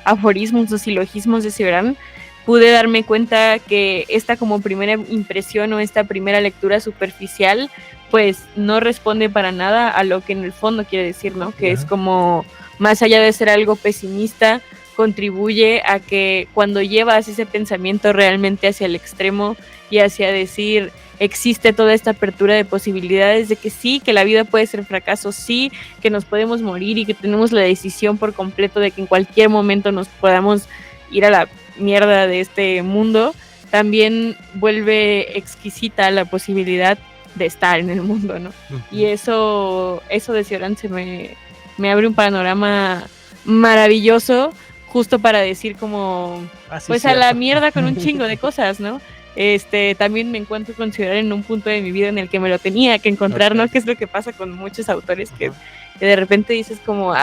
aforismos o silogismos de Cioran, pude darme cuenta que esta como primera impresión o esta primera lectura superficial pues no responde para nada a lo que en el fondo quiere decir, ¿no? Que es como, más allá de ser algo pesimista, contribuye a que cuando llevas ese pensamiento realmente hacia el extremo y hacia decir, existe toda esta apertura de posibilidades de que sí, que la vida puede ser fracaso, sí, que nos podemos morir y que tenemos la decisión por completo de que en cualquier momento nos podamos ir a la mierda de este mundo, también vuelve exquisita la posibilidad de estar en el mundo, ¿no? Uh-huh. Y eso de Cioran me abre un panorama maravilloso, justo para decir como, pues cierto. A la mierda con un chingo de cosas, ¿no? También me encuentro con Cioran en un punto de mi vida en el que me lo tenía que encontrar, ¿no? Que es lo que pasa con muchos autores, que de repente dices como,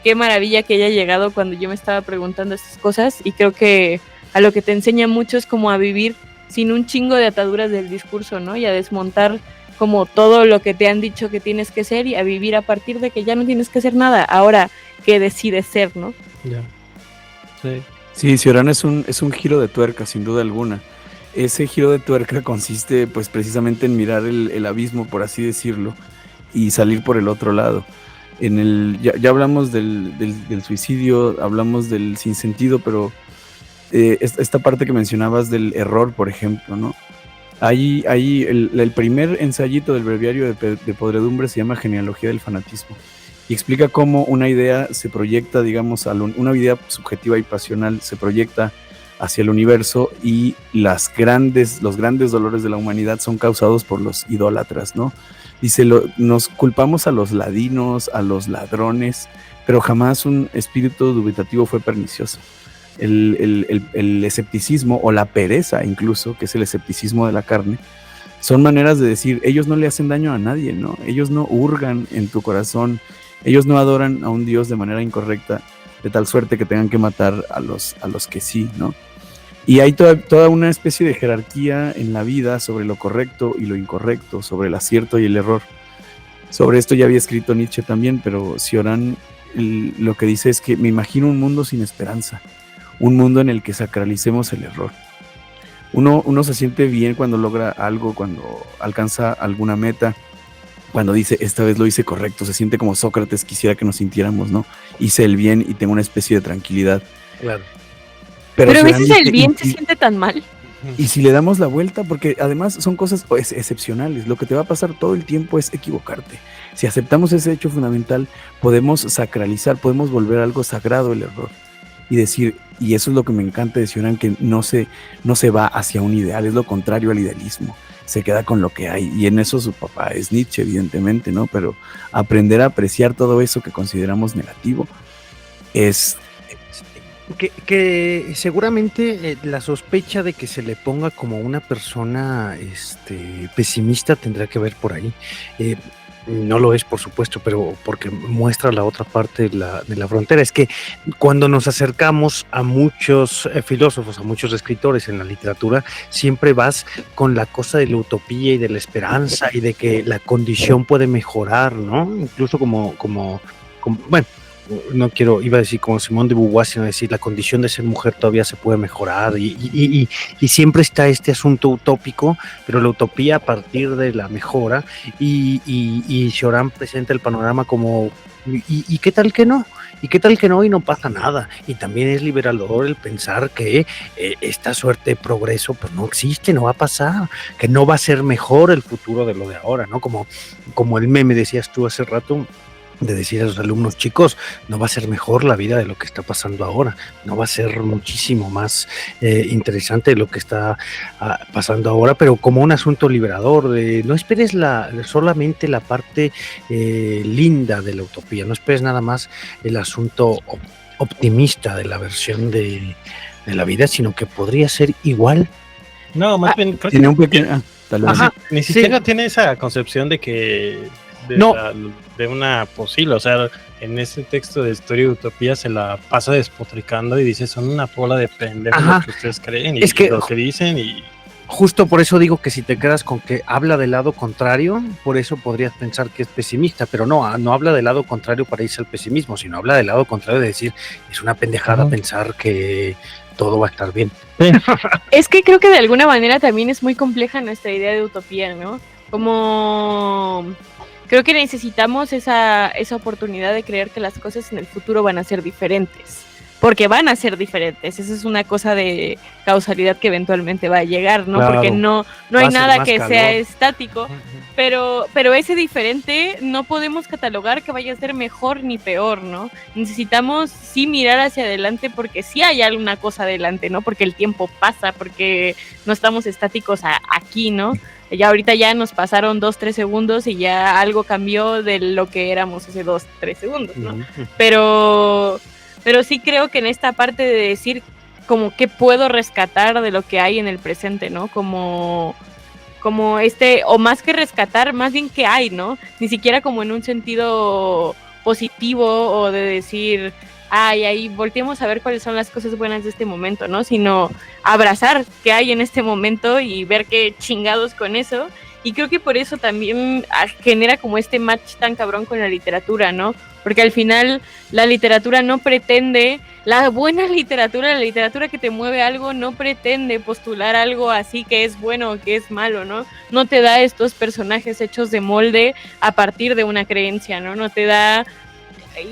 qué maravilla que haya llegado cuando yo me estaba preguntando estas cosas, y creo que a lo que te enseña mucho es como a vivir sin un chingo de ataduras del discurso, ¿no? Y a desmontar como todo lo que te han dicho que tienes que ser y a vivir a partir de que ya no tienes que hacer nada, ahora que decides ser, ¿no? Ya. Sí. Sí, Cioran es un giro de tuerca, sin duda alguna. Ese giro de tuerca consiste pues precisamente en mirar el abismo, por así decirlo, y salir por el otro lado. Ya hablamos del suicidio, hablamos del sinsentido, pero esta parte que mencionabas del error, por ejemplo, ¿no? Ahí el primer ensayito del breviario de Podredumbre se llama Genealogía del Fanatismo, y explica cómo una idea se proyecta, digamos, una idea subjetiva y pasional se proyecta hacia el universo, y los grandes dolores de la humanidad son causados por los idólatras, ¿no? Dice, nos culpamos a los ladinos, a los ladrones, pero jamás un espíritu dubitativo fue pernicioso. El escepticismo o la pereza incluso, que es el escepticismo de la carne, son maneras de decir, ellos no le hacen daño a nadie, ¿no? Ellos no hurgan en tu corazón, ellos no adoran a un Dios de manera incorrecta, de tal suerte que tengan que matar a los que sí, ¿no? Y hay toda una especie de jerarquía en la vida sobre lo correcto y lo incorrecto, sobre el acierto y el error. Sobre esto ya había escrito Nietzsche también, pero Cioran lo que dice es que me imagino un mundo sin esperanza, un mundo en el que sacralicemos el error. Uno se siente bien cuando logra algo, cuando alcanza alguna meta, cuando dice, esta vez lo hice correcto, se siente como Sócrates quisiera que nos sintiéramos, ¿no? Hice el bien y tengo una especie de tranquilidad. Claro. Pero a veces el bien se siente tan mal. Y si le damos la vuelta, porque además son cosas excepcionales, lo que te va a pasar todo el tiempo es equivocarte. Si aceptamos ese hecho fundamental, podemos sacralizar, podemos volver algo sagrado el error. Y decir, y eso es lo que me encanta de Cioran, que no se va hacia un ideal, es lo contrario al idealismo, se queda con lo que hay, y en eso su papá es Nietzsche, evidentemente, ¿no? Pero aprender a apreciar todo eso que consideramos negativo es... Que seguramente la sospecha de que se le ponga como una persona pesimista tendrá que ver por ahí. No lo es, por supuesto, pero porque muestra la otra parte de la frontera. Es que cuando nos acercamos a muchos filósofos, a muchos escritores en la literatura, siempre vas con la cosa de la utopía y de la esperanza y de que la condición puede mejorar, ¿no? Incluso bueno, no quiero, iba a decir como Simón de Beauvoir, sino decir la condición de ser mujer todavía se puede mejorar y siempre está este asunto utópico, pero la utopía a partir de la mejora y Cioran presenta el panorama como ¿y qué tal que no? ¿Y qué tal que no? Y no pasa nada. Y también es liberador el pensar que esta suerte de progreso pues no existe, no va a pasar, que no va a ser mejor el futuro de lo de ahora, ¿no? Como el meme decías tú hace rato, de decir a los alumnos, chicos, no va a ser mejor la vida de lo que está pasando ahora, no va a ser muchísimo más interesante de lo que está pasando ahora, pero como un asunto liberador, no esperes solamente la parte linda de la utopía, no esperes nada más el asunto optimista de la versión de la vida, sino que podría ser igual. No, más bien creo Tiene un pequeño... tal vez. Ajá, ni siquiera tiene esa concepción de que de una posible, o sea, en ese texto de Historia y Utopía se la pasa despotricando y dice, son una bola de pendejos lo que ustedes creen y es que, lo que dicen y... Justo por eso digo que si te quedas con que habla del lado contrario, por eso podrías pensar que es pesimista, pero no habla del lado contrario para irse al pesimismo, sino habla del lado contrario de decir, es una pendejada pensar que todo va a estar bien. Sí. Es que creo que de alguna manera también es muy compleja nuestra idea de utopía, ¿no? Como... Creo que necesitamos esa oportunidad de creer que las cosas en el futuro van a ser diferentes, porque van a ser diferentes. Esa es una cosa de causalidad que eventualmente va a llegar, ¿no? Claro. Porque no hay nada que sea estático, pero ese diferente no podemos catalogar que vaya a ser mejor ni peor, ¿no? Necesitamos sí mirar hacia adelante porque sí hay alguna cosa adelante, ¿no? Porque el tiempo pasa, porque no estamos estáticos aquí, ¿no? Ya ahorita ya nos pasaron 2-3 segundos y ya algo cambió de lo que éramos hace 2-3 segundos, ¿no? Pero sí creo que en esta parte de decir como qué puedo rescatar de lo que hay en el presente, ¿no? Como o más que rescatar, más bien que hay, ¿no? Ni siquiera como en un sentido positivo o de decir, ahí volteemos a ver cuáles son las cosas buenas de este momento, ¿no? Sino abrazar qué hay en este momento y ver qué chingados con eso. Y creo que por eso también genera como este match tan cabrón con la literatura, ¿no? Porque al final la literatura no pretende, la buena literatura, la literatura que te mueve algo, no pretende postular algo así que es bueno o que es malo, ¿no? No te da estos personajes hechos de molde a partir de una creencia, ¿no? No te da...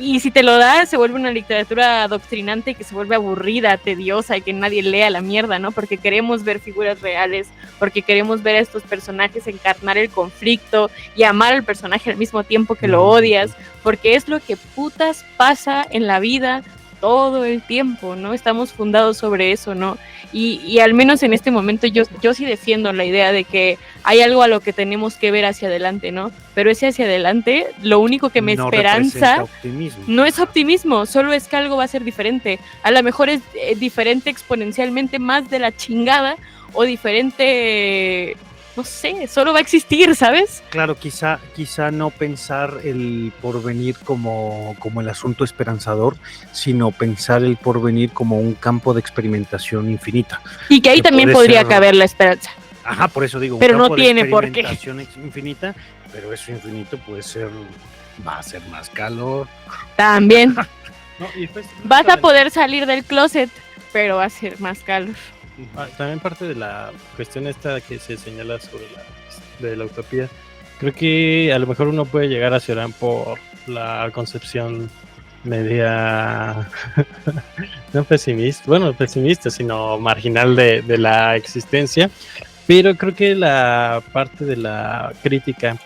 Y si te lo da, se vuelve una literatura adoctrinante que se vuelve aburrida, tediosa y que nadie lea la mierda, ¿no? Porque queremos ver figuras reales, porque queremos ver a estos personajes encarnar el conflicto y amar al personaje al mismo tiempo que lo odias, porque es lo que putas pasa en la vida todo el tiempo, ¿no? Estamos fundados sobre eso, ¿no? Y al menos en este momento yo sí defiendo la idea de que hay algo a lo que tenemos que ver hacia adelante, ¿no? Pero ese hacia adelante, lo único que me esperanza no es optimismo, solo es que algo va a ser diferente. A lo mejor es diferente exponencialmente más de la chingada o diferente... No sé, solo va a existir, ¿sabes? Claro, quizá no pensar el porvenir como el asunto esperanzador, sino pensar el porvenir como un campo de experimentación infinita. Y que ahí también podría caber la esperanza. Ajá, por eso digo, pero no tiene por qué. Infinita, pero eso infinito va a ser más calor. También. No, y pues, vas a poder salir del closet, pero va a ser más calor. También parte de la cuestión esta que se señala sobre de la utopía, creo que a lo mejor uno puede llegar a Cioran por la concepción media no pesimista, sino marginal de la existencia, pero creo que la parte de la crítica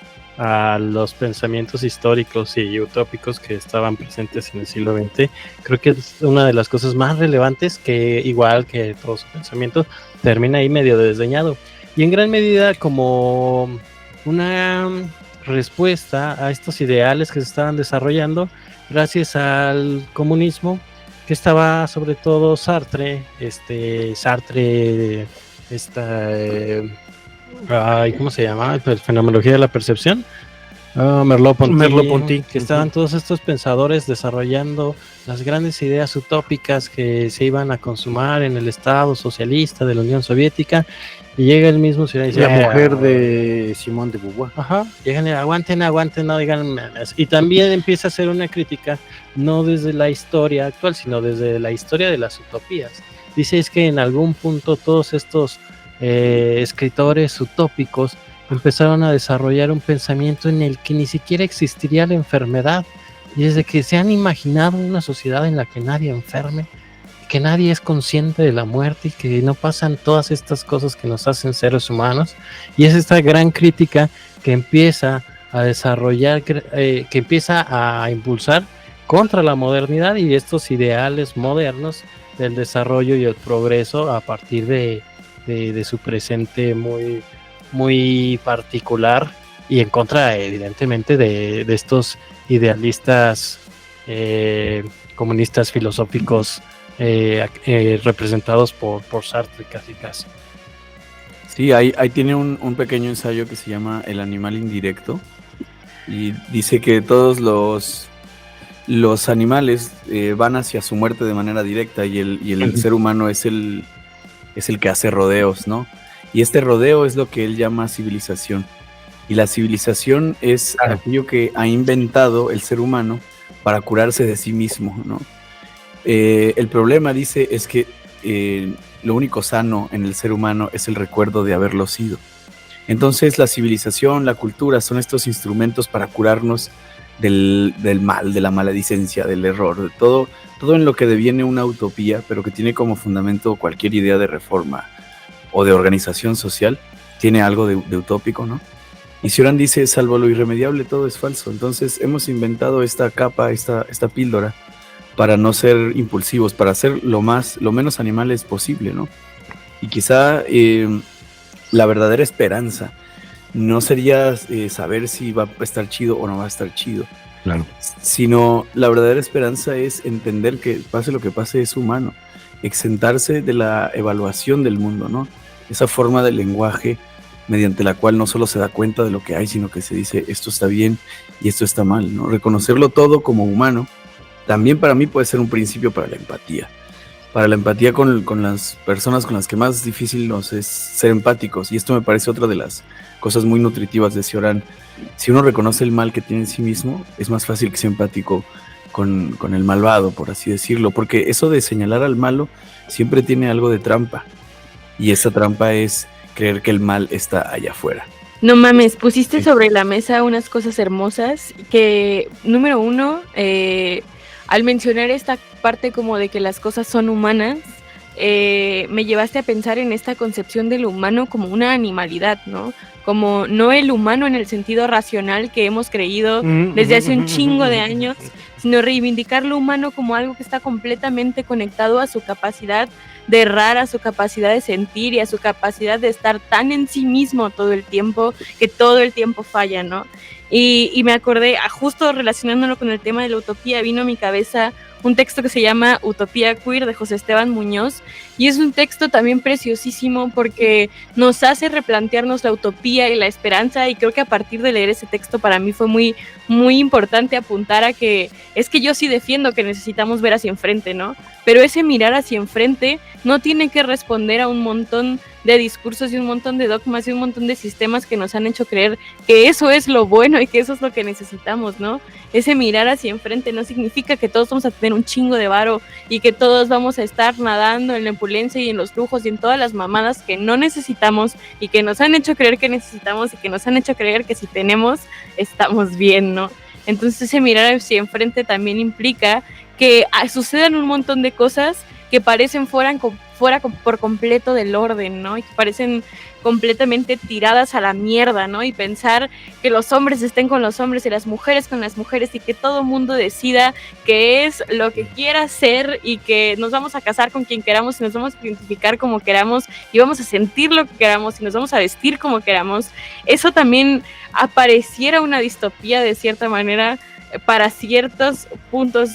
a los pensamientos históricos y utópicos que estaban presentes en el siglo XX, creo que es una de las cosas más relevantes que, igual que todo su pensamiento, termina ahí medio desdeñado. Y en gran medida como una respuesta a estos ideales que se estaban desarrollando gracias al comunismo, que estaba sobre todo Sartre, ¿cómo se llama? Pues, fenomenología de la percepción, Merleau-Ponty, que estaban todos estos pensadores desarrollando las grandes ideas utópicas que se iban a consumar en el Estado socialista de la Unión Soviética, y llega el mismo ciudadano y dice, La mujer de Simone de Beauvoir. ajá, llegan y aguanten, no digan nada. Y también empieza a hacer una crítica, no desde la historia actual, sino desde la historia de las utopías. Dice es que en algún punto todos estos escritores utópicos empezaron a desarrollar un pensamiento en el que ni siquiera existiría la enfermedad, y desde que se han imaginado una sociedad en la que nadie enferme, que nadie es consciente de la muerte y que no pasan todas estas cosas que nos hacen seres humanos, y es esta gran crítica que empieza a desarrollar, que empieza a impulsar contra la modernidad y estos ideales modernos del desarrollo y el progreso a partir de su presente muy muy particular, y en contra evidentemente de estos idealistas comunistas filosóficos representados por Sartre casi. Sí, ahí tiene un pequeño ensayo que se llama El animal indirecto, y dice que todos los animales van hacia su muerte de manera directa, y el ser humano es el que hace rodeos, ¿no? Y este rodeo es lo que él llama civilización. Y la civilización es aquello que ha inventado el ser humano para curarse de sí mismo, ¿no? El problema, dice, es que lo único sano en el ser humano es el recuerdo de haberlo sido. Entonces la civilización, la cultura son estos instrumentos para curarnos del mal, de la maledicencia, del error, de todo en lo que deviene una utopía, pero que tiene como fundamento cualquier idea de reforma o de organización social, tiene algo de utópico, ¿no? Y Cioran dice, salvo lo irremediable, todo es falso. Entonces hemos inventado esta capa, esta píldora, para no ser impulsivos, para ser lo menos animales posible, ¿no? Y quizá la verdadera esperanza no sería saber si va a estar chido o no va a estar chido. Claro. Sino la verdadera esperanza es entender que pase lo que pase es humano, exentarse de la evaluación del mundo, ¿no? Esa forma de lenguaje mediante la cual no solo se da cuenta de lo que hay, sino que se dice esto está bien y esto está mal, ¿no? Reconocerlo todo como humano también para mí puede ser un principio para la empatía. Para la empatía con las personas con las que más difícil nos es ser empáticos. Y esto me parece otra de las cosas muy nutritivas de Cioran. Si uno reconoce el mal que tiene en sí mismo, es más fácil que sea empático con el malvado, por así decirlo. Porque eso de señalar al malo siempre tiene algo de trampa. Y esa trampa es creer que el mal está allá afuera. No mames, pusiste sobre la mesa unas cosas hermosas que, número uno, al mencionar esta parte como de que las cosas son humanas, me llevaste a pensar en esta concepción del humano como una animalidad, ¿no? Como no el humano en el sentido racional que hemos creído desde hace un chingo de años, sino reivindicar lo humano como algo que está completamente conectado a su capacidad de errar, a su capacidad de sentir y a su capacidad de estar tan en sí mismo todo el tiempo, que todo el tiempo falla, ¿no? Y me acordé, justo relacionándolo con el tema de la utopía, vino a mi cabeza un texto que se llama Utopía Queer de José Esteban Muñoz, y es un texto también preciosísimo porque nos hace replantearnos la utopía y la esperanza, y creo que a partir de leer ese texto para mí fue muy, muy importante apuntar a que es que yo sí defiendo que necesitamos ver hacia enfrente, ¿no? Pero ese mirar hacia enfrente no tiene que responder a un montón de discursos y un montón de dogmas y un montón de sistemas que nos han hecho creer que eso es lo bueno y que eso es lo que necesitamos, ¿no? Ese mirar hacia enfrente no significa que todos vamos a tener un chingo de varo y que todos vamos a estar nadando en la opulencia y en los lujos y en todas las mamadas que no necesitamos y que nos han hecho creer que necesitamos y que nos han hecho creer que si tenemos, estamos bien, ¿no? Entonces ese mirar hacia enfrente también implica que sucedan un montón de cosas que parecen fuera por completo del orden, ¿no? Y que parecen completamente tiradas a la mierda, ¿no? Y pensar que los hombres estén con los hombres y las mujeres con las mujeres y que todo mundo decida qué es lo que quiera ser y que nos vamos a casar con quien queramos y nos vamos a identificar como queramos y vamos a sentir lo que queramos y nos vamos a vestir como queramos. Eso también apareciera una distopía de cierta manera para ciertos puntos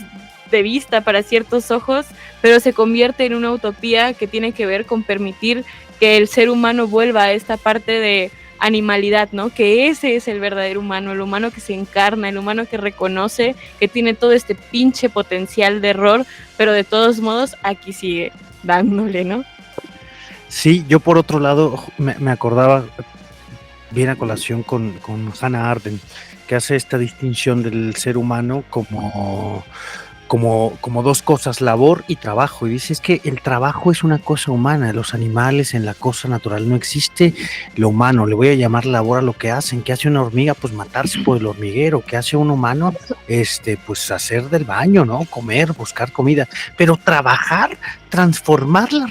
de vista, para ciertos ojos, pero se convierte en una utopía que tiene que ver con permitir que el ser humano vuelva a esta parte de animalidad, ¿no? Que ese es el verdadero humano, el humano que se encarna, el humano que reconoce que tiene todo este pinche potencial de error, pero de todos modos aquí sigue dándole, ¿no? Sí, yo por otro lado me acordaba bien a colación con Hannah Arendt, que hace esta distinción del ser humano como dos cosas, labor y trabajo, y dice es que el trabajo es una cosa humana, los animales, en la cosa natural no existe lo humano, le voy a llamar labor a lo que hacen. ¿Qué hace una hormiga? Pues matarse por el hormiguero. ¿Qué hace un humano? Pues hacer del baño, ¿no? Comer, buscar comida, pero trabajar, transformar la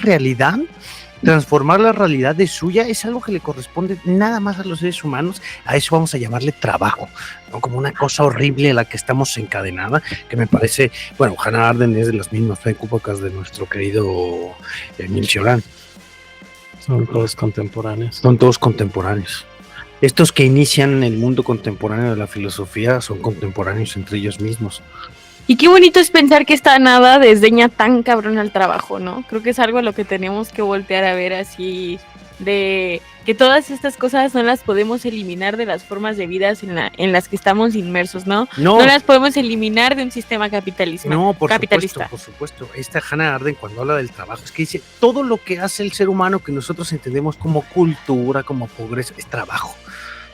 realidad de suya es algo que le corresponde nada más a los seres humanos. A eso vamos a llamarle trabajo, ¿no? Como una cosa horrible a la que estamos encadenada, que me parece, bueno, Hannah Arendt es de las mismas épocas de nuestro querido Emil Cioran. Son todos contemporáneos. Son todos contemporáneos. Estos que inician el mundo contemporáneo de la filosofía son contemporáneos entre ellos mismos. Y qué bonito es pensar que esta nada desdeña tan cabrón al trabajo, ¿no? Creo que es algo a lo que tenemos que voltear a ver así, de que todas estas cosas no las podemos eliminar de las formas de vida en las que estamos inmersos, ¿no? No las podemos eliminar de un sistema capitalista. No, por supuesto. Esta Hannah Arendt, cuando habla del trabajo, es que dice, todo lo que hace el ser humano que nosotros entendemos como cultura, como progreso, es trabajo.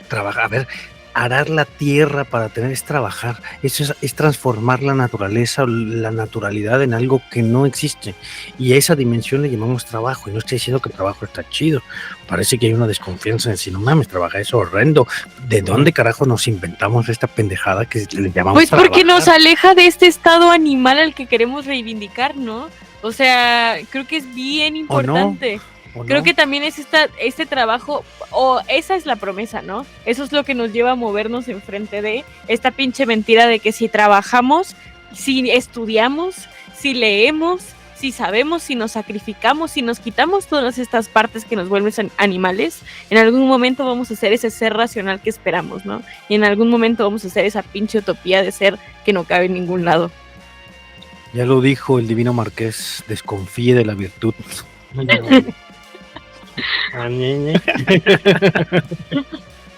A ver, arar la tierra para tener es trabajar, eso es transformar la naturaleza o la naturalidad en algo que no existe, y a esa dimensión le llamamos trabajo. Y no estoy diciendo que el trabajo está chido, parece que hay una desconfianza en decir, no mames, trabajar es horrendo. ¿De dónde carajo nos inventamos esta pendejada que le llamamos pues trabajar? Porque nos aleja de este estado animal al que queremos reivindicar, ¿no? O sea, creo que es bien importante. Creo que también es este trabajo, o esa es la promesa, ¿no? Eso es lo que nos lleva a movernos enfrente de esta pinche mentira de que si trabajamos, si estudiamos, si leemos, si sabemos, si nos sacrificamos, si nos quitamos todas estas partes que nos vuelven animales, en algún momento vamos a ser ese ser racional que esperamos, ¿no? Y en algún momento vamos a ser esa pinche utopía de ser que no cabe en ningún lado. Ya lo dijo el divino Marqués, desconfíe de la virtud.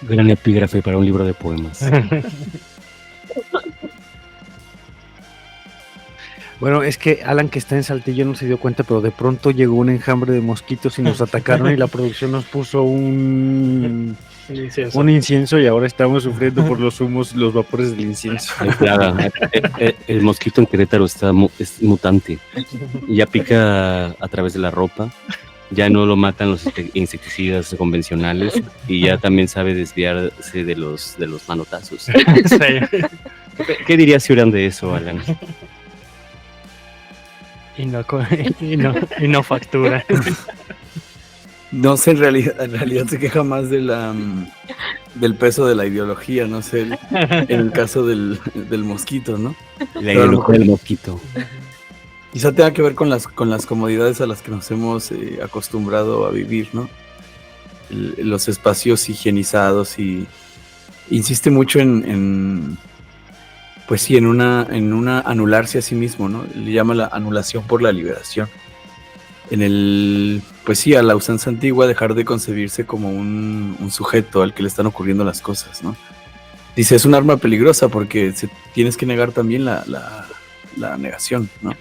Gran epígrafe para un libro de poemas. Bueno, es que Alan, que está en Saltillo, no se dio cuenta, pero de pronto llegó un enjambre de mosquitos y nos atacaron y la producción nos puso un incienso y ahora estamos sufriendo por los humos, los vapores del incienso. El mosquito en Querétaro es mutante, ya pica a través de la ropa. Ya no lo matan los insecticidas convencionales y ya también sabe desviarse de los manotazos. ¿Qué dirías, Cioran, de eso, Alan? Y no factura. No sé, en realidad se queja más del peso de la ideología, no sé, en el caso del mosquito, ¿no? La ideología del mosquito. Quizá tenga que ver con las comodidades a las que nos hemos acostumbrado a vivir, ¿no? Los espacios higienizados, y insiste mucho en una anularse a sí mismo, ¿no? Le llama la anulación por la liberación. A la usanza antigua, dejar de concebirse como un sujeto al que le están ocurriendo las cosas, ¿no? Dice, es un arma peligrosa porque tienes que negar también la negación, ¿no?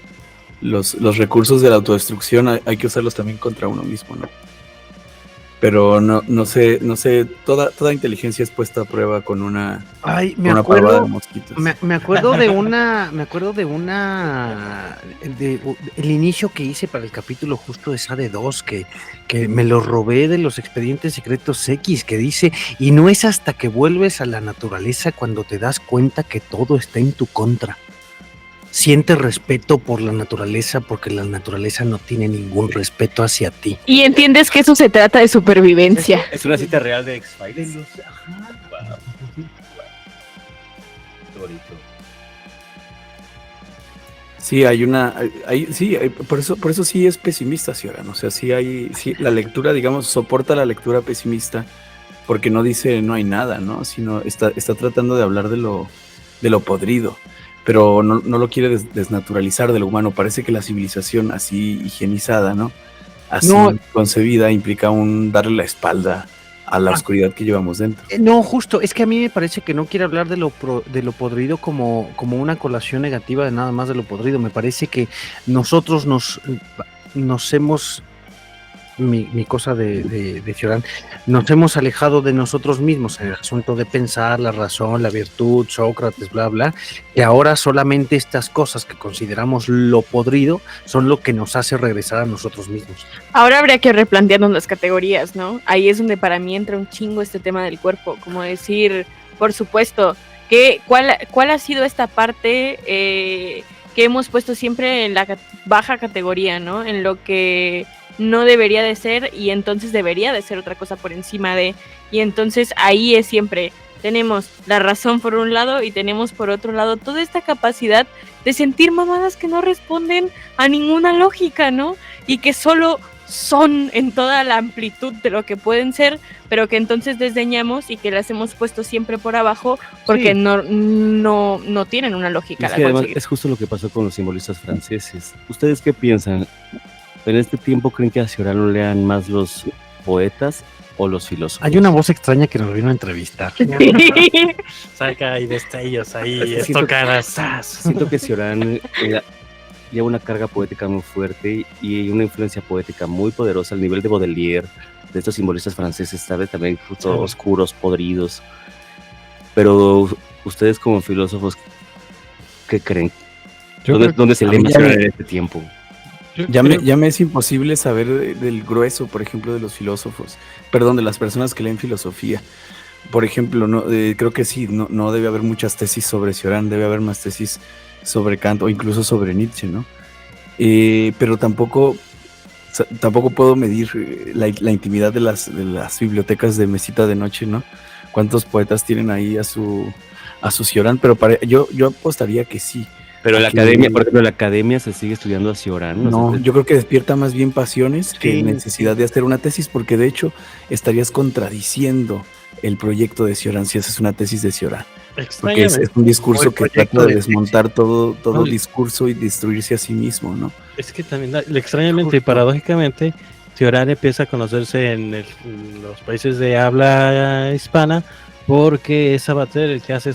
Los recursos de la autodestrucción hay que usarlos también contra uno mismo, ¿no? Pero no sé, toda inteligencia es puesta a prueba con una parvada de mosquitos. Me acuerdo de el inicio que hice para el capítulo justo de Sade 2, que me lo robé de los Expedientes Secretos X, que dice, y no es hasta que vuelves a la naturaleza cuando te das cuenta que todo está en tu contra. Siente respeto por la naturaleza porque la naturaleza no tiene ningún respeto hacia ti. Y entiendes que eso se trata de supervivencia. Es una cita real de X-Files. Sí, por eso sí es pesimista, Cioran. O sea, sí la lectura, digamos, soporta la lectura pesimista porque no dice no hay nada, ¿no? Sino está tratando de hablar de lo podrido. Pero no lo quiere desnaturalizar de lo humano. Parece que la civilización así higienizada, ¿no? Así concebida, implica darle la espalda a la oscuridad que llevamos dentro. No, justo, es que a mí me parece que no quiere hablar de lo podrido como una colación negativa de nada más de lo podrido. Me parece que nosotros nos hemos, mi cosa de Cioran, nos hemos alejado de nosotros mismos en el asunto de pensar, la razón, la virtud, Sócrates, bla, bla, y ahora solamente estas cosas que consideramos lo podrido son lo que nos hace regresar a nosotros mismos. Ahora habría que replantearnos las categorías, ¿no? Ahí es donde para mí entra un chingo este tema del cuerpo, como decir, por supuesto, ¿cuál ha sido esta parte que hemos puesto siempre en la baja categoría, ¿no? En lo que no debería de ser y entonces debería de ser otra cosa por encima de, y entonces ahí es siempre, tenemos la razón por un lado y tenemos por otro lado toda esta capacidad de sentir mamadas que no responden a ninguna lógica, ¿no? Y que solo son en toda la amplitud de lo que pueden ser, pero que entonces desdeñamos y que las hemos puesto siempre por abajo porque no tienen una lógica. Es que además es justo lo que pasó con los simbolistas franceses. ¿Ustedes qué piensan? ¿En este tiempo creen que a Cioran lo lean más los poetas o los filósofos? Hay una voz extraña que nos vino a entrevistar. Saca ahí destellos, ahí Siento estocadas. Siento que Cioran lleva una carga poética muy fuerte y una influencia poética muy poderosa al nivel de Baudelaire, de estos simbolistas franceses, ¿sabes? También justo oscuros, podridos. Pero ustedes como filósofos, ¿qué creen? ¿Dónde se lee más Cioran en este tiempo? Ya me es imposible saber del grueso, por ejemplo, de los filósofos, perdón, de las personas que leen filosofía. Por ejemplo, creo que sí, no debe haber muchas tesis sobre Cioran, debe haber más tesis sobre Kant o incluso sobre Nietzsche, ¿no? Pero tampoco puedo medir la intimidad de las bibliotecas de mesita de noche, ¿no? Cuántos poetas tienen ahí a su Cioran, pero yo apostaría que sí. Pero la academia, por ejemplo, la academia se sigue estudiando a Cioran. No, yo creo que despierta más bien pasiones que necesidad de hacer una tesis, porque de hecho estarías contradiciendo el proyecto de Cioran si haces una tesis de Cioran. Porque es un discurso que trata de desmontar todo el discurso y destruirse a sí mismo, ¿no? Es que también, extrañamente y paradójicamente, Cioran empieza a conocerse en los países de habla hispana, porque es Sabater el que hace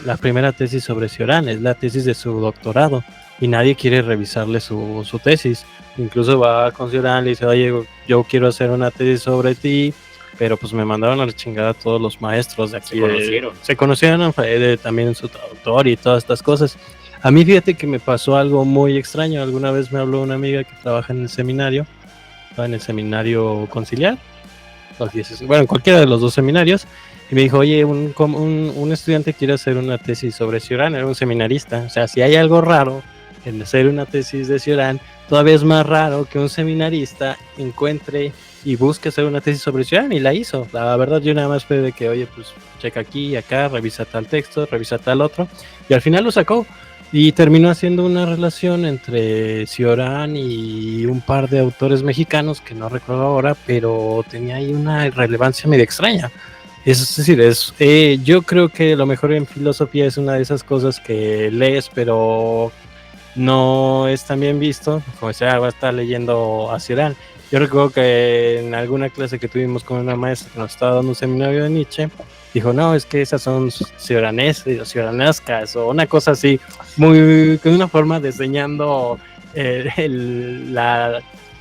la primera tesis sobre Cioran, es la tesis de su doctorado, y nadie quiere revisarle su tesis. Incluso va con Cioran y le dice, oye, yo quiero hacer una tesis sobre ti, pero pues me mandaron a la chingada todos los maestros de aquí. Se conocieron también su traductor y todas estas cosas. A mí fíjate que me pasó algo muy extraño. Alguna vez me habló una amiga que trabaja en el seminario, estaba en el seminario conciliar, bueno, en cualquiera de los dos seminarios, y me dijo, oye, un estudiante quiere hacer una tesis sobre Cioran, era un seminarista. O sea, si hay algo raro en hacer una tesis de Cioran, todavía es más raro que un seminarista encuentre y busque hacer una tesis sobre Cioran, y la hizo. La verdad, yo nada más fue de que, oye, pues checa aquí y acá, revisa tal texto, revisa tal otro, y al final lo sacó. Y terminó haciendo una relación entre Cioran y un par de autores mexicanos que no recuerdo ahora, pero tenía ahí una relevancia medio extraña. Es decir, yo creo que lo mejor en filosofía es una de esas cosas que lees, pero no es tan bien visto, como sea, va a estar leyendo a Cioran. Yo recuerdo que en alguna clase que tuvimos con una maestra que nos estaba dando un seminario de Nietzsche, dijo, no, es que esas son cioranescas, o una cosa así, muy, con una forma diseñando la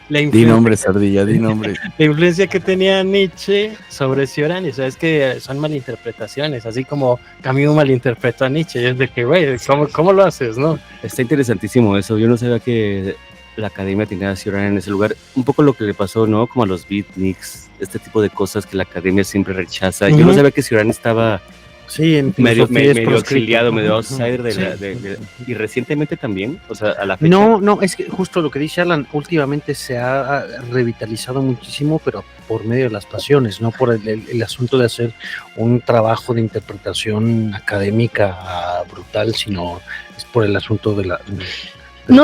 Di nombres, Ardilla, di nombres. La influencia que tenía Nietzsche sobre Cioran, y sabes que son malinterpretaciones, así como Camus malinterpretó a Nietzsche, y es de que, güey, ¿cómo lo haces, no? Está interesantísimo eso, yo no sabía que la academia tenía a Cioran en ese lugar, un poco lo que le pasó, ¿no? Como a los beatniks, este tipo de cosas que la academia siempre rechaza. Yo no sabía que Cioran estaba en medio exiliado, medio outsider y recientemente también, o sea, a la fecha. No, es que justo lo que dice Alan, últimamente se ha revitalizado muchísimo, pero por medio de las pasiones, no por el asunto de hacer un trabajo de interpretación académica brutal, sino es por el asunto de la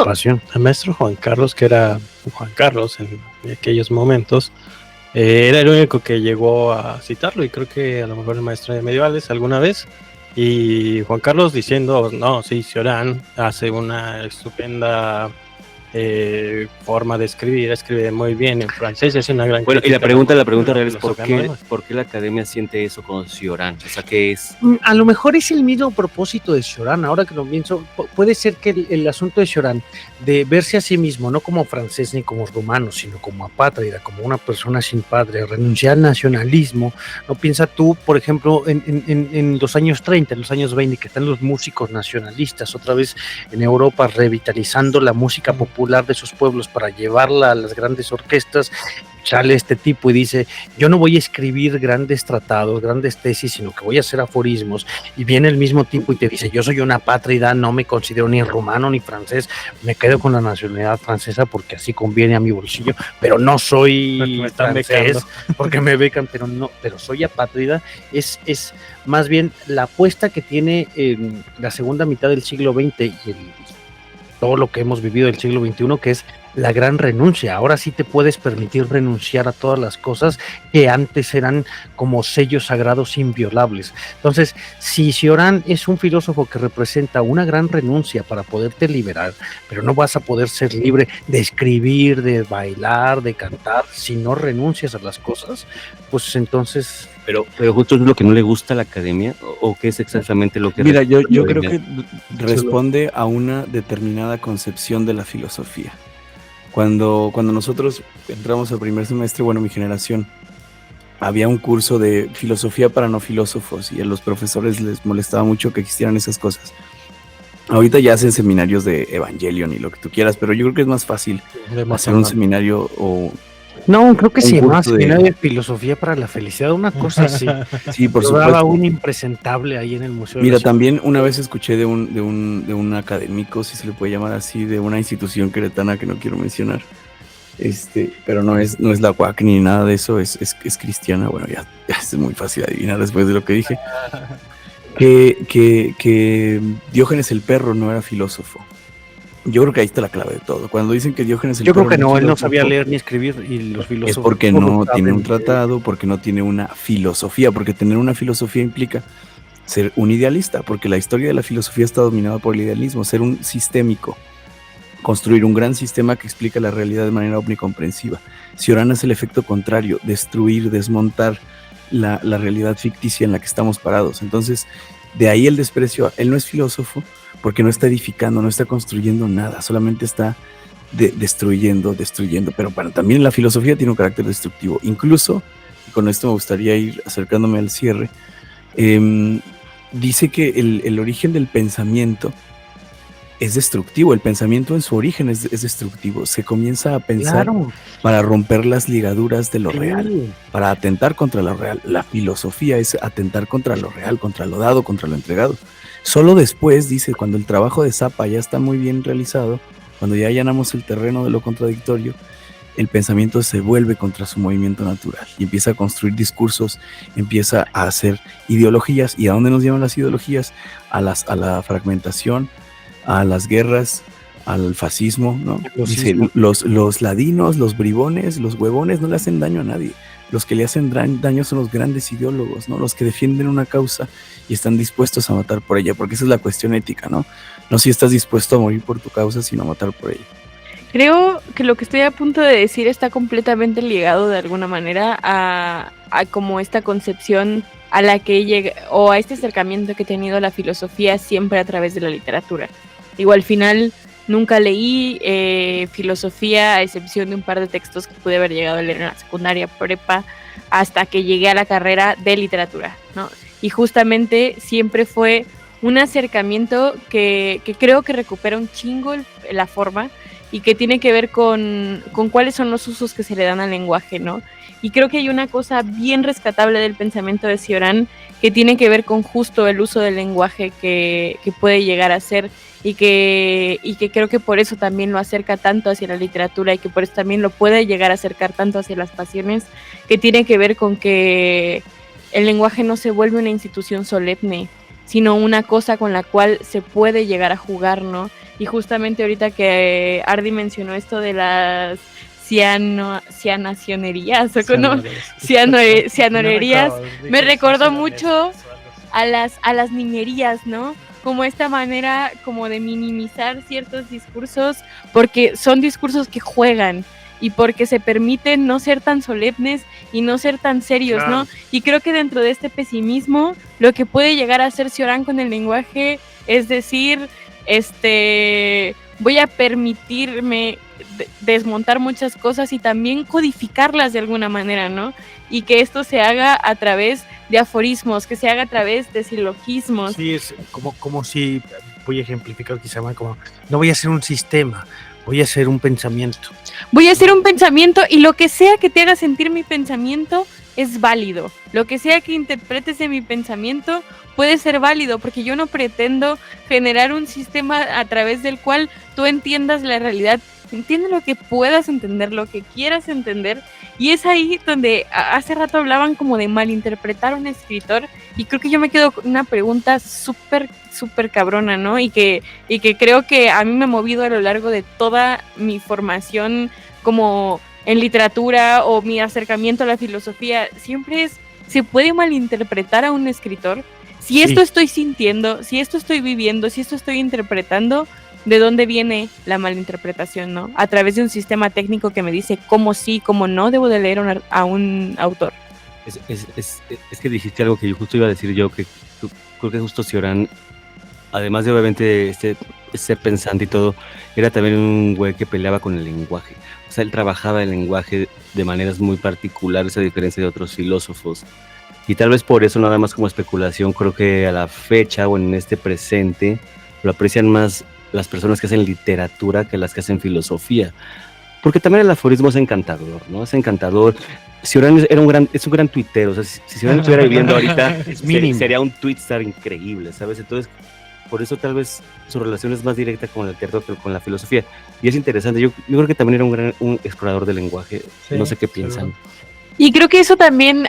pasión. El maestro Juan Carlos, que era Juan Carlos en aquellos momentos, era el único que llegó a citarlo, y creo que a lo mejor el maestro de medievales alguna vez, y Juan Carlos diciendo, no, sí, Cioran hace una estupenda forma de escribir, escribe muy bien en francés, es una gran Bueno, y crítica la pregunta real es ¿por filosofía nueva. qué la academia siente eso con Cioran? O sea, ¿qué es? A lo mejor es el mismo propósito de Cioran. Ahora que lo pienso, puede ser que el asunto de Cioran, de verse a sí mismo, no como francés ni como rumano, sino como apátrida, como una persona sin padre, renunciar al nacionalismo. No piensa tú, por ejemplo, en los años 30, en los años 20, que están los músicos nacionalistas otra vez en Europa revitalizando la música popular de sus pueblos para llevarla a las grandes orquestas. Sale este tipo y dice, yo no voy a escribir grandes tratados, grandes tesis, sino que voy a hacer aforismos. Y viene el mismo tipo y te dice, yo soy una apátrida, no me considero ni rumano ni francés, me quedo con la nacionalidad francesa porque así conviene a mi bolsillo, pero no soy francés porque me becan, pero soy apátrida. Es más bien la apuesta que tiene la segunda mitad del siglo XX y todo lo que hemos vivido del siglo XXI, que es la gran renuncia. Ahora sí te puedes permitir renunciar a todas las cosas que antes eran como sellos sagrados inviolables. Entonces, si Cioran es un filósofo que representa una gran renuncia para poderte liberar, pero no vas a poder ser libre de escribir, de bailar, de cantar, si no renuncias a las cosas, pues entonces... Pero justo es lo que no le gusta a la academia, o qué es exactamente lo que... Mira, yo creo que responde a una determinada concepción de la filosofía. Cuando nosotros entramos al primer semestre, bueno, mi generación, había un curso de filosofía para no filósofos y a los profesores les molestaba mucho que existieran esas cosas. Ahorita ya hacen seminarios de Evangelion y lo que tú quieras, pero yo creo que es más fácil hacer un seminario o... No, creo que se llamaba Seminario de Filosofía para la Felicidad, una cosa así. Sí, por supuesto. supuesto. Un impresentable ahí en el Museo. Mira, también una vez escuché de un académico, si se le puede llamar así, de una institución queretana que no quiero mencionar, pero no es la UAC ni nada de eso, es cristiana. Bueno, ya es muy fácil adivinar después de lo que dije. Que Diógenes el perro no era filósofo. Yo creo que ahí está la clave de todo. Cuando dicen que Diógenes el perro... Yo creo que no, él no sabía leer ni escribir y los filósofos... Es porque no tiene un tratado, porque no tiene una filosofía, porque tener una filosofía implica ser un idealista, porque la historia de la filosofía está dominada por el idealismo, ser un sistémico, construir un gran sistema que explica la realidad de manera omnicomprensiva. Cioran es el efecto contrario, destruir, desmontar la realidad ficticia en la que estamos parados. Entonces, de ahí el desprecio. Él no es filósofo, porque no está edificando, no está construyendo nada, solamente está destruyendo, pero bueno, también la filosofía tiene un carácter destructivo, incluso, y con esto me gustaría ir acercándome al cierre, dice que el origen del pensamiento es destructivo, el pensamiento en su origen es destructivo, se comienza a pensar para romper las ligaduras de lo real, para atentar contra lo real. La filosofía es atentar contra lo real, contra lo dado, contra lo entregado. Solo después, dice, cuando el trabajo de Zappa ya está muy bien realizado, cuando ya allanamos el terreno de lo contradictorio, el pensamiento se vuelve contra su movimiento natural y empieza a construir discursos, empieza a hacer ideologías. ¿Y a dónde nos llevan las ideologías? A la fragmentación, a las guerras, al fascismo, ¿no? Dice, los ladinos, los bribones, los huevones no le hacen daño a nadie. Los que le hacen daño son los grandes ideólogos, ¿no? Los que defienden una causa y están dispuestos a matar por ella, porque esa es la cuestión ética, ¿no? No si estás dispuesto a morir por tu causa, sino a matar por ella. Creo que lo que estoy a punto de decir está completamente ligado de alguna manera a como esta concepción a la que llega, o a este acercamiento que he tenido a la filosofía siempre a través de la literatura. Digo, al final nunca leí filosofía, a excepción de un par de textos que pude haber llegado a leer en la secundaria, prepa, hasta que llegué a la carrera de literatura, ¿no? Y justamente siempre fue un acercamiento que creo que recupera un chingo la forma y que tiene que ver con cuáles son los usos que se le dan al lenguaje, ¿no? Y creo que hay una cosa bien rescatable del pensamiento de Cioran que tiene que ver con justo el uso del lenguaje que puede llegar a ser y que creo que por eso también lo acerca tanto hacia la literatura y que por eso también lo puede llegar a acercar tanto hacia las pasiones, que tiene que ver con que el lenguaje no se vuelve una institución solemne, sino una cosa con la cual se puede llegar a jugar, ¿no? Y justamente ahorita que Ardi mencionó esto de las cianacionerías, cianorerías, me recordó mucho a las niñerías, ¿no? como esta manera como de minimizar ciertos discursos, porque son discursos que juegan y porque se permiten no ser tan solemnes y no ser tan serios, Claro. ¿no? Y creo que dentro de este pesimismo, lo que puede llegar a hacer Cioran con el lenguaje es decir, voy a permitirme desmontar muchas cosas y también codificarlas de alguna manera, ¿no? Y que esto se haga a través de aforismos, que se haga a través de silogismos. Sí, es como si, voy a ejemplificar quizá más, como, no voy a hacer un sistema, voy a hacer un pensamiento. Voy a hacer un pensamiento y lo que sea que te haga sentir mi pensamiento es válido. Lo que sea que interpretes de mi pensamiento puede ser válido, porque yo no pretendo generar un sistema a través del cual tú entiendas la realidad. Entiende lo que puedas entender, lo que quieras entender, y es ahí donde hace rato hablaban como de malinterpretar a un escritor, y creo que yo me quedo con una pregunta súper cabrona, ¿no? Y que creo que a mí me ha movido a lo largo de toda mi formación como en literatura o mi acercamiento a la filosofía, siempre es, ¿se puede malinterpretar a un escritor? Si esto estoy sintiendo, si esto estoy viviendo, si esto estoy interpretando, ¿de dónde viene la malinterpretación, no? A través de un sistema técnico que me dice cómo sí, cómo no debo de leer a un autor. Es que dijiste algo que yo justo iba a decir yo, que creo que justo Cioran, además de obviamente ser pensante y todo, era también un güey que peleaba con el lenguaje. O sea, él trabajaba el lenguaje de maneras muy particulares, a diferencia de otros filósofos. Y tal vez por eso, nada más como especulación, creo que a la fecha o en este presente lo aprecian más las personas que hacen literatura que las que hacen filosofía. Porque también el aforismo es encantador, ¿no? Es encantador. Cioran es un gran tuitero. O sea, si Cioran estuviera viviendo ahorita, sería un tweetstar increíble, ¿sabes? Entonces, por eso tal vez su relación es más directa con el teatro que con la filosofía. Y es interesante. Yo creo que también era un explorador del lenguaje. Sí, no sé qué piensan. Y creo que eso también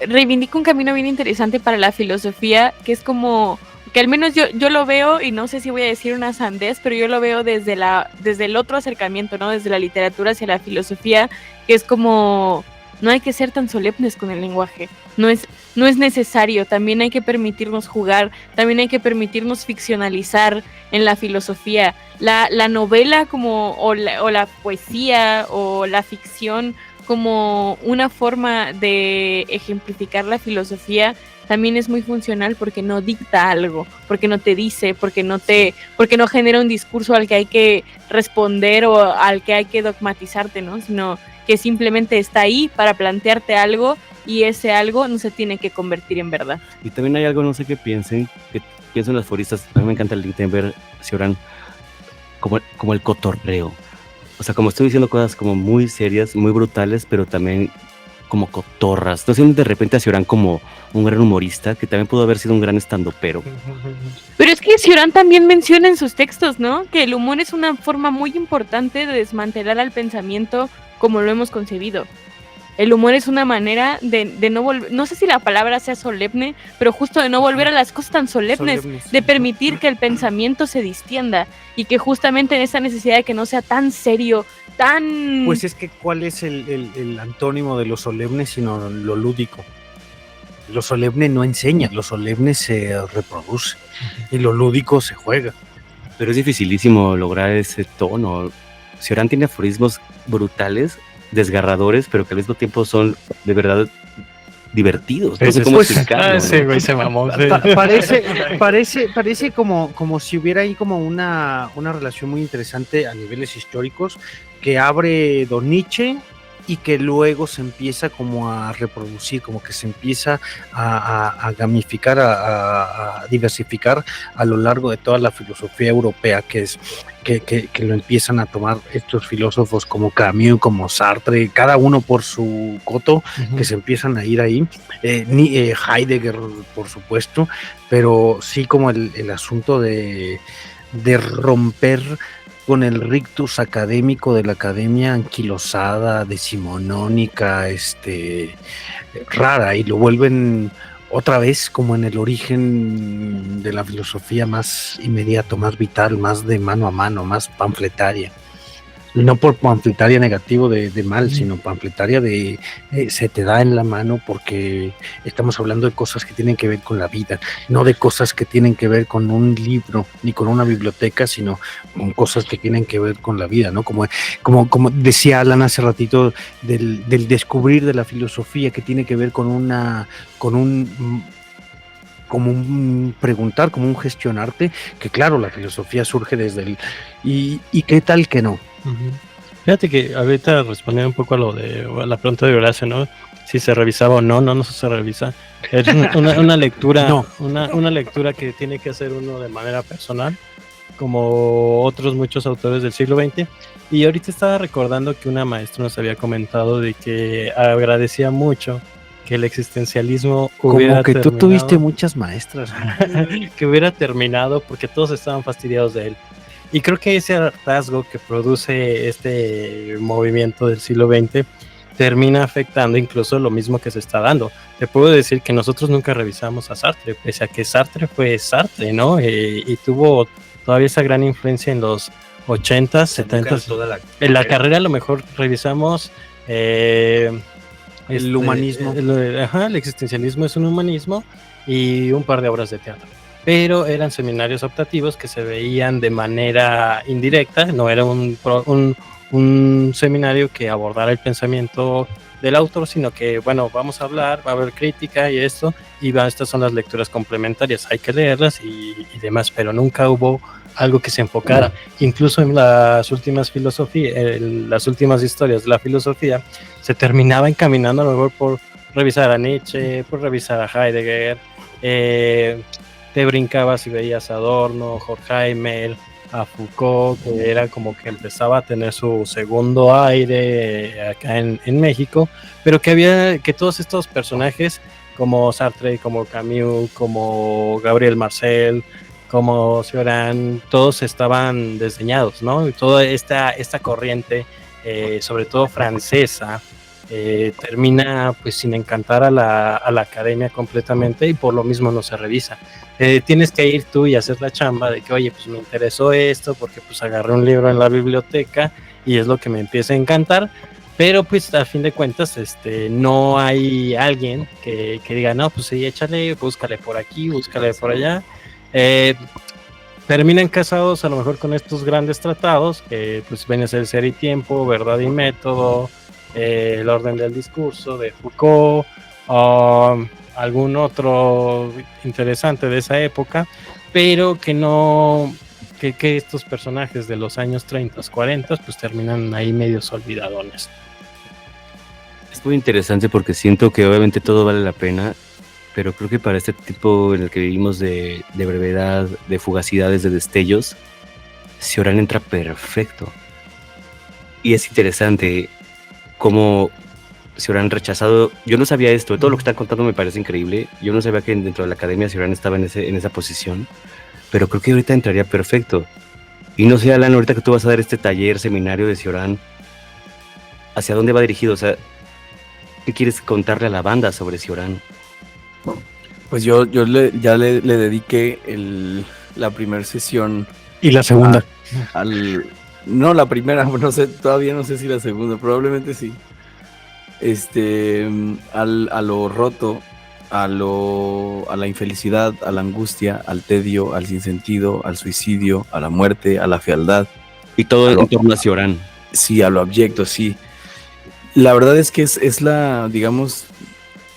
reivindica un camino bien interesante para la filosofía, que es como, que al menos yo lo veo, y no sé si voy a decir una sandez, pero yo lo veo desde el otro acercamiento, ¿no? Desde la literatura hacia la filosofía, que es como, no hay que ser tan solemnes con el lenguaje, no es necesario, también hay que permitirnos jugar, también hay que permitirnos ficcionalizar en la filosofía. La novela o la poesía o la ficción como una forma de ejemplificar la filosofía también es muy funcional, porque no dicta algo, porque no te dice, porque no genera un discurso al que hay que responder o al que hay que dogmatizarte, ¿no? Sino que simplemente está ahí para plantearte algo, y ese algo no se tiene que convertir en verdad. Y también hay algo, no sé qué piensen los foristas. A mí me encanta el LinkedIn ver Cioran como el cotorreo. O sea, como estoy diciendo cosas como muy serias, muy brutales, pero también como cotorras. Estoy haciendo de repente a Cioran como un gran humorista, que también pudo haber sido un gran estandopero. Pero es que Cioran también menciona en sus textos, ¿no? Que el humor es una forma muy importante de desmantelar al pensamiento como lo hemos concebido. El humor es una manera de no volver, no sé si la palabra sea solemne, pero justo de no volver a las cosas tan solemnes, de permitir que el pensamiento se distienda, y que justamente en esa necesidad de que no sea tan serio, tan... Pues es que ¿cuál es el antónimo de lo solemne sino lo lúdico? Lo solemne no enseña, lo solemne se reproduce, y lo lúdico se juega. Pero es dificilísimo lograr ese tono. Cioran tiene aforismos brutales, desgarradores, pero que al mismo tiempo son de verdad divertidos. No sé cómo explicarlo. Sí, güey, se mamó. Parece como si hubiera ahí como una relación muy interesante a niveles históricos, que abre Don Nietzsche y que luego se empieza como a reproducir, como que se empieza a gamificar, a diversificar a lo largo de toda la filosofía europea, que lo empiezan a tomar estos filósofos como Camus, como Sartre, cada uno por su coto, que se empiezan a ir ahí, Heidegger, por supuesto, pero sí como el asunto de romper con el rictus académico de la academia anquilosada, decimonónica, rara, y lo vuelven otra vez como en el origen de la filosofía más inmediato, más vital, más de mano a mano, más panfletaria. no por panfletaria negativo de mal, sino panfletaria de se te da en la mano porque estamos hablando de cosas que tienen que ver con la vida, no de cosas que tienen que ver con un libro ni con una biblioteca, sino con cosas que tienen que ver con la vida, ¿no? Como decía Alan hace ratito del descubrir de la filosofía, que tiene que ver con como un preguntar, como un gestionarte, que claro, la filosofía surge desde el y qué tal que no. Fíjate que ahorita respondiendo un poco a la pregunta de Horacio, ¿no? Si se revisaba o no se revisa. Es una lectura, No. una lectura que tiene que hacer uno de manera personal, como otros muchos autores del siglo XX. Y ahorita estaba recordando que una maestra nos había comentado de que agradecía mucho que el existencialismo hubiera Como que tú terminado. tuviste muchas maestras. Que hubiera terminado porque todos estaban fastidiados de él. Y creo que ese hartazgo que produce este movimiento del siglo XX termina afectando incluso lo mismo que se está dando. Te puedo decir que nosotros nunca revisamos a Sartre, pese a que Sartre fue Sartre, ¿no? Y tuvo todavía esa gran influencia en los 80s, 70s. En la carrera a lo mejor revisamos... El humanismo. El existencialismo es un humanismo y un par de obras de teatro. Pero eran seminarios optativos que se veían de manera indirecta, no era un seminario que abordara el pensamiento del autor, sino que, bueno, vamos a hablar, va a haber crítica y esto, estas son las lecturas complementarias, hay que leerlas y demás, pero nunca hubo algo que se enfocara. Incluso en las últimas las últimas historias de la filosofía, se terminaba encaminando a lo mejor por revisar a Nietzsche, por revisar a Heidegger, te brincabas y veías a Adorno, Horkheimer, a Foucault, que era como que empezaba a tener su segundo aire acá en México, pero que todos estos personajes como Sartre, como Camus, como Gabriel Marcel, como Cioran, todos estaban desdeñados, ¿no? Y toda esta corriente, sobre todo francesa, termina pues sin encantar a la academia completamente y por lo mismo no se revisa. Tienes que ir tú y hacer la chamba de que, oye, pues me interesó esto porque pues agarré un libro en la biblioteca y es lo que me empieza a encantar, pero pues a fin de cuentas no hay alguien que diga, no, pues sí, échale, búscale por aquí, búscale por allá. Terminan casados a lo mejor con estos grandes tratados que pues ven a ser Ser y Tiempo, Verdad y Método, El Orden del Discurso de Foucault, algún otro interesante de esa época, pero que no que estos personajes de los años 30, 40 pues terminan ahí medios olvidadones. Es muy interesante porque siento que obviamente todo vale la pena, pero creo que para este tipo en el que vivimos de brevedad, de fugacidades, de destellos, Cioran entra perfecto. Y es interesante cómo Cioran rechazado. Yo no sabía esto, todo lo que están contando me parece increíble. Yo no sabía que dentro de la academia Cioran estaba en esa posición, pero creo que ahorita entraría perfecto. Y no sé, Alan, ahorita que tú vas a dar este taller, seminario de Cioran, ¿hacia dónde va dirigido? O sea, ¿qué quieres contarle a la banda sobre Cioran? Pues yo le dediqué la primera sesión. Y la segunda. No, la primera, no sé, todavía no sé si la segunda, probablemente sí. A lo roto, a la infelicidad, a la angustia, al tedio, al sinsentido, al suicidio, a la muerte, a la fealdad. Y todo en torno a Cioran. Sí, a lo abyecto, sí. La verdad es que es la, digamos,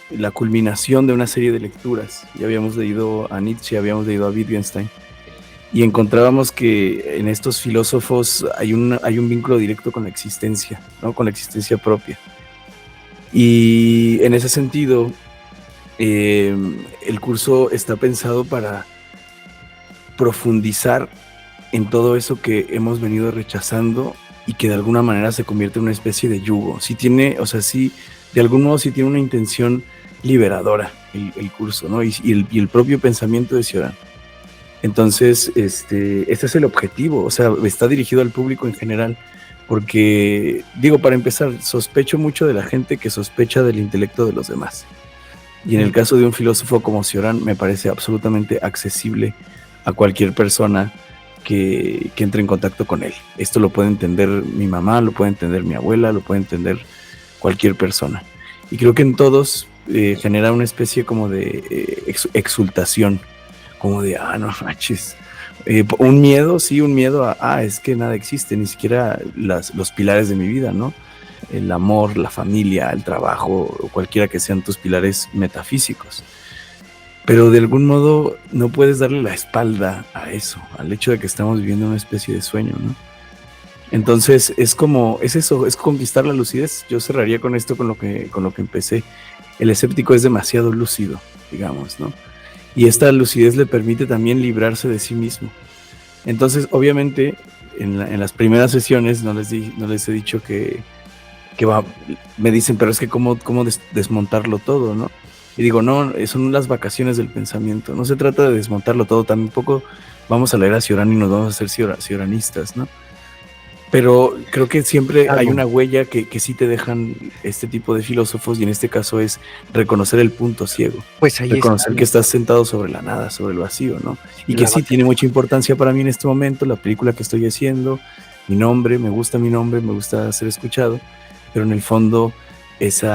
la culminación de una serie de lecturas. Ya habíamos leído a Nietzsche, habíamos leído a Wittgenstein, y encontrábamos que en estos filósofos hay un vínculo directo con la existencia, ¿no? Con la existencia propia. Y en ese sentido, el curso está pensado para profundizar en todo eso que hemos venido rechazando y que de alguna manera se convierte en una especie de yugo. Sí tiene, o sea, sí, de algún modo sí tiene una intención liberadora el curso, ¿no? Y el propio pensamiento de Cioran. Entonces, este es el objetivo, o sea, está dirigido al público en general, porque, digo, para empezar, sospecho mucho de la gente que sospecha del intelecto de los demás. Y en el caso de un filósofo como Cioran, me parece absolutamente accesible a cualquier persona que entre en contacto con él. Esto lo puede entender mi mamá, lo puede entender mi abuela, lo puede entender cualquier persona. Y creo que en todos genera una especie como de exultación, como de, no manches. Un miedo, sí, un miedo a, es que nada existe, ni siquiera los pilares de mi vida, ¿no? El amor, la familia, el trabajo, o cualquiera que sean tus pilares metafísicos. Pero de algún modo no puedes darle la espalda a eso, al hecho de que estamos viviendo una especie de sueño, ¿no? Entonces es eso, es conquistar la lucidez. Yo cerraría con esto, con lo que empecé. El escéptico es demasiado lúcido, digamos, ¿no? Y esta lucidez le permite también librarse de sí mismo. Entonces, obviamente, en las primeras sesiones no les he dicho que me dicen, pero es que cómo desmontarlo todo, ¿no? Y digo, no, son las vacaciones del pensamiento. No se trata de desmontarlo todo. Tampoco vamos a leer a Cioran y nos vamos a hacer cioranistas, ¿no? Pero creo que siempre hay una huella que sí te dejan este tipo de filósofos, y en este caso es reconocer el punto ciego. Pues ahí reconocer que estás sentado sobre la nada, sobre el vacío, ¿no? Y que sí tiene mucha importancia para mí en este momento, la película que estoy haciendo, mi nombre, me gusta ser escuchado, pero en el fondo ese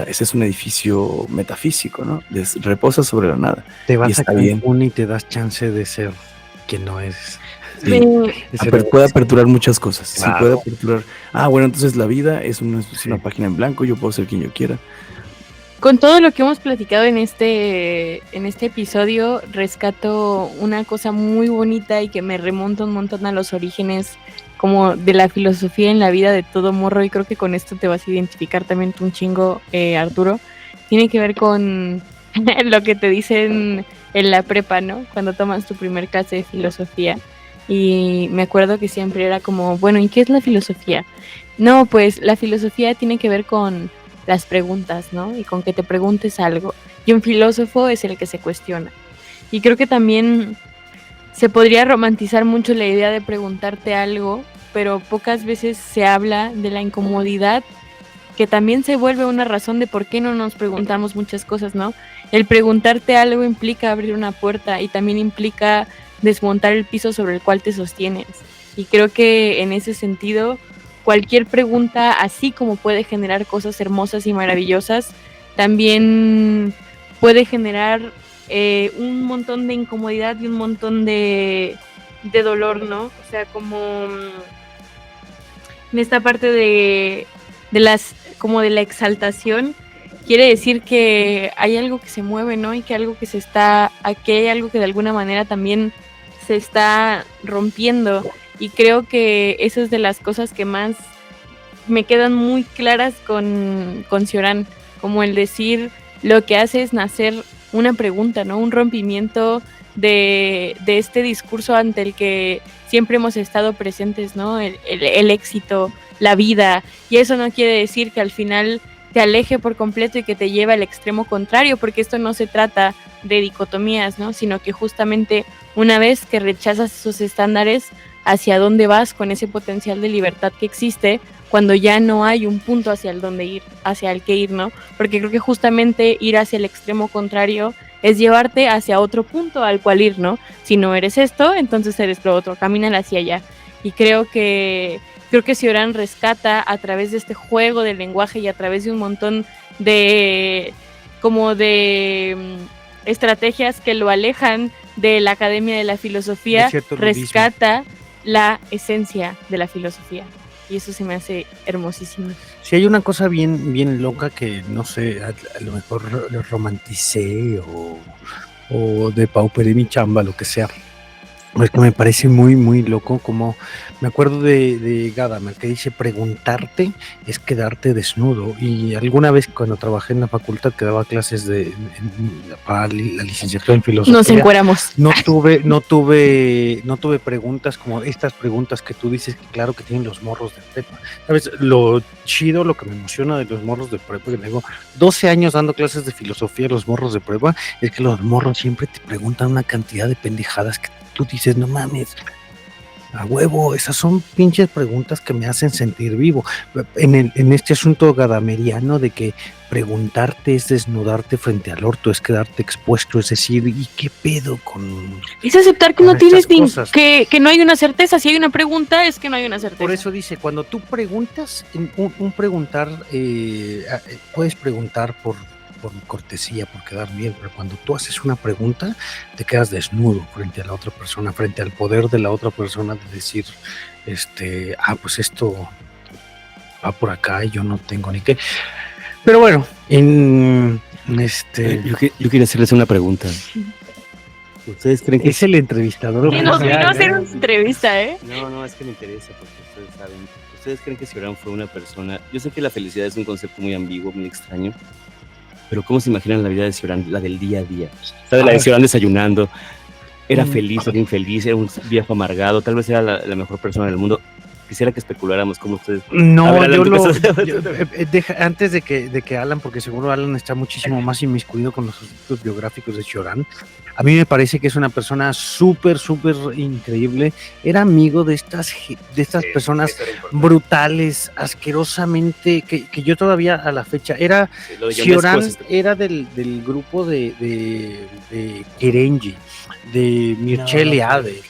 es un edificio metafísico, ¿no? Reposa sobre la nada. Te vas a Cancún y te das chance de ser quien no es. Sí, puede aperturar muchas cosas. Claro. Sí, puede aperturar. Bueno, entonces la vida es una página en blanco, yo puedo ser quien yo quiera. Con todo lo que hemos platicado en este episodio, rescato una cosa muy bonita y que me remonta un montón a los orígenes como de la filosofía en la vida de todo morro, y creo que con esto te vas a identificar también un chingo, Arturo. Tiene que ver con lo que te dicen en la prepa, ¿no? Cuando tomas tu primer clase de filosofía. Y me acuerdo que siempre era como, bueno, ¿y qué es la filosofía? No, pues la filosofía tiene que ver con las preguntas, ¿no? Y con que te preguntes algo. Y un filósofo es el que se cuestiona. Y creo que también se podría romantizar mucho la idea de preguntarte algo, pero pocas veces se habla de la incomodidad, que también se vuelve una razón de por qué no nos preguntamos muchas cosas, ¿no? El preguntarte algo implica abrir una puerta y también implica desmontar el piso sobre el cual te sostienes. Y creo que en ese sentido, cualquier pregunta, así como puede generar cosas hermosas y maravillosas, también puede generar un montón de incomodidad y un montón de dolor, ¿no? O sea, como en esta parte de la exaltación, quiere decir que hay algo que se mueve, ¿no? Y que hay algo que de alguna manera también se está rompiendo. Y creo que eso es de las cosas que más me quedan muy claras con Cioran, como el decir, lo que hace es nacer una pregunta, ¿no? Un rompimiento de este discurso ante el que siempre hemos estado presentes, ¿no? El éxito, la vida, y eso no quiere decir que al final te aleje por completo y que te lleve al extremo contrario, porque esto no se trata de dicotomías, ¿no? Sino que justamente una vez que rechazas esos estándares, hacia dónde vas con ese potencial de libertad que existe cuando ya no hay un punto hacia el que ir, ¿no? Porque creo que justamente ir hacia el extremo contrario es llevarte hacia otro punto al cual ir, ¿no? Si no eres esto, entonces eres lo otro, caminan hacia allá. Y creo que Cioran rescata a través de este juego del lenguaje y a través de un montón de estrategias que lo alejan de la Academia de la Filosofía, rescata la esencia de la filosofía. Y eso se me hace hermosísimo. Si hay una cosa bien loca que, no sé, a lo mejor lo romanticé o depauperé mi chamba, lo que sea. Es que me parece muy loco, como me acuerdo de Gadamer, que dice preguntarte es quedarte desnudo. Y alguna vez cuando trabajé en la facultad que daba clases para la licenciatura en filosofía, nos encueramos. No tuve preguntas como estas preguntas que tú dices, que claro que tienen los morros de prepa. ¿Sabes? Lo chido, lo que me emociona de los morros de prepa, que tengo 12 años dando clases de filosofía a los morros de prepa, es que los morros siempre te preguntan una cantidad de pendejadas que tú dices, no mames, A huevo, esas son pinches preguntas que me hacen sentir vivo. En este asunto gadameriano de que preguntarte es desnudarte frente al orto, es quedarte expuesto, es decir, ¿y qué pedo con...? Es aceptar que con no tienes estas cosas? que no hay una certeza. Si hay una pregunta, es que no hay una certeza. Por eso dice, cuando tú preguntas, un preguntar, puedes preguntar por cortesía, por quedar bien, pero cuando tú haces una pregunta, te quedas desnudo frente a la otra persona, frente al poder de la otra persona de decir, pues esto va por acá y yo no tengo ni qué. Pero bueno, Yo quería hacerles una pregunta. ¿Ustedes creen que es el entrevistador Y nos vino oficial, a hacer ¿eh? una entrevista, ¿eh? No, es que me interesa porque ustedes saben. ¿Ustedes creen que Cioran fue una persona? Yo sé que la felicidad es un concepto muy ambiguo, muy extraño, pero ¿cómo se imaginan la vida de Cioran, la del día a día? ¿Sabe? La de Cioran desayunando, era feliz, era infeliz, era un viejo amargado, tal vez era la mejor persona del mundo. Quisiera que especuláramos cómo ustedes... No, A ver, yo adelante, lo antes de que Alan, porque seguro Alan está muchísimo más inmiscuido con los aspectos biográficos de Cioran. A mí me parece que es una persona súper increíble. Era amigo de estas personas brutales, asquerosamente, que yo todavía a la fecha Cioran era del grupo de Kerenji, de Mircea Eliade.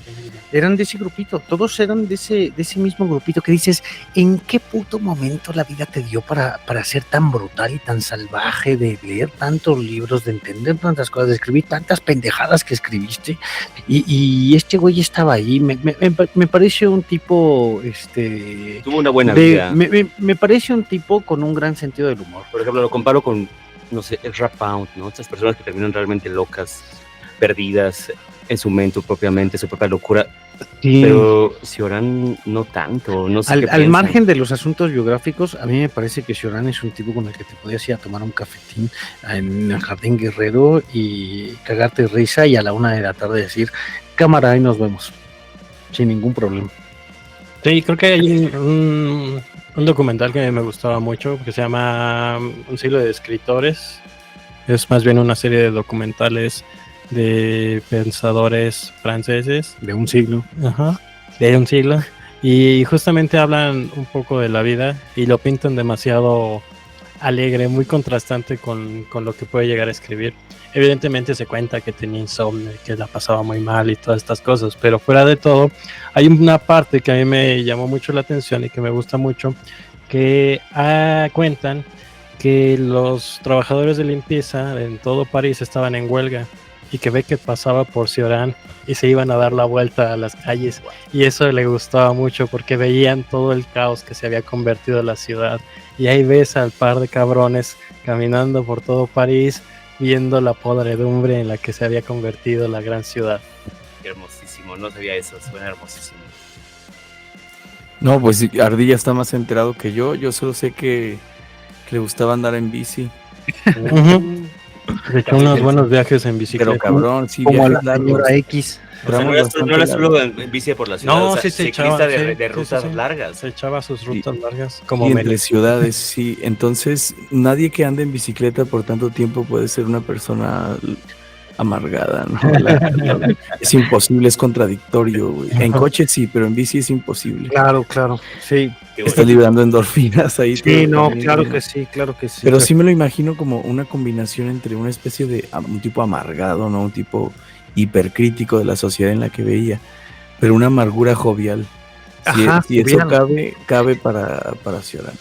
Eran de ese grupito, todos eran de ese mismo grupito que dices, ¿en qué puto momento la vida te dio para ser tan brutal y tan salvaje, de leer tantos libros, de entender tantas cosas, de escribir tantas pendejadas que escribiste? Y este güey estaba ahí, me parece un tipo, tuvo una buena vida. Me parece un tipo con un gran sentido del humor. Por ejemplo, lo comparo con, no sé, el Rap Pound, ¿no? Estas personas que terminan realmente locas, perdidas en su mente, propiamente, su propia locura. Sí. Pero Cioran no tanto, no sé al margen de los asuntos biográficos, a mí me parece que Cioran es un tipo con el que te podías ir a tomar un cafetín en el Jardín Guerrero y cagarte de risa y a la 1 de la tarde decir, cámara, ahí nos vemos, sin ningún problema. Sí, creo que hay un documental que me gustaba mucho, que se llama Un siglo de escritores. Es más bien una serie de documentales de pensadores franceses. De un siglo. Ajá, de un siglo. Y justamente hablan un poco de la vida y lo pintan demasiado alegre, muy contrastante con lo que puede llegar a escribir. Evidentemente se cuenta que tenía insomnio, que la pasaba muy mal y todas estas cosas, pero fuera de todo, hay una parte que a mí me llamó mucho la atención y que me gusta mucho, que cuentan que los trabajadores de limpieza en todo París estaban en huelga y que ve que pasaba por Cioran y se iban a dar la vuelta a las calles, y eso le gustaba mucho porque veían todo el caos que se había convertido la ciudad, y ahí ves al par de cabrones caminando por todo París viendo la podredumbre en la que se había convertido la gran ciudad. Hermosísimo, no sabía eso, suena hermosísimo. No, pues Ardilla está más enterado que yo solo sé que le gustaba andar en bici. De hecho, unos buenos viajes en bicicleta. Pero cabrón, sí, como la señora X. O sea, no era solo en bici por la ciudad, no, o sea, sí se ciclista echaba, de rutas largas. Se echaba sus rutas largas. Como entre ciudades, sí. Entonces, nadie que ande en bicicleta por tanto tiempo puede ser una persona amargada, ¿no? Es imposible, es contradictorio, güey. En coche sí, pero en bici es imposible. Claro, sí. Estás liberando endorfinas ahí. Sí, no, claro que sí. Pero sí me lo imagino como una combinación entre una especie de un tipo amargado, ¿no? Un tipo hipercrítico de la sociedad en la que veía, pero una amargura jovial. Ajá, si eso cabe para Cioran.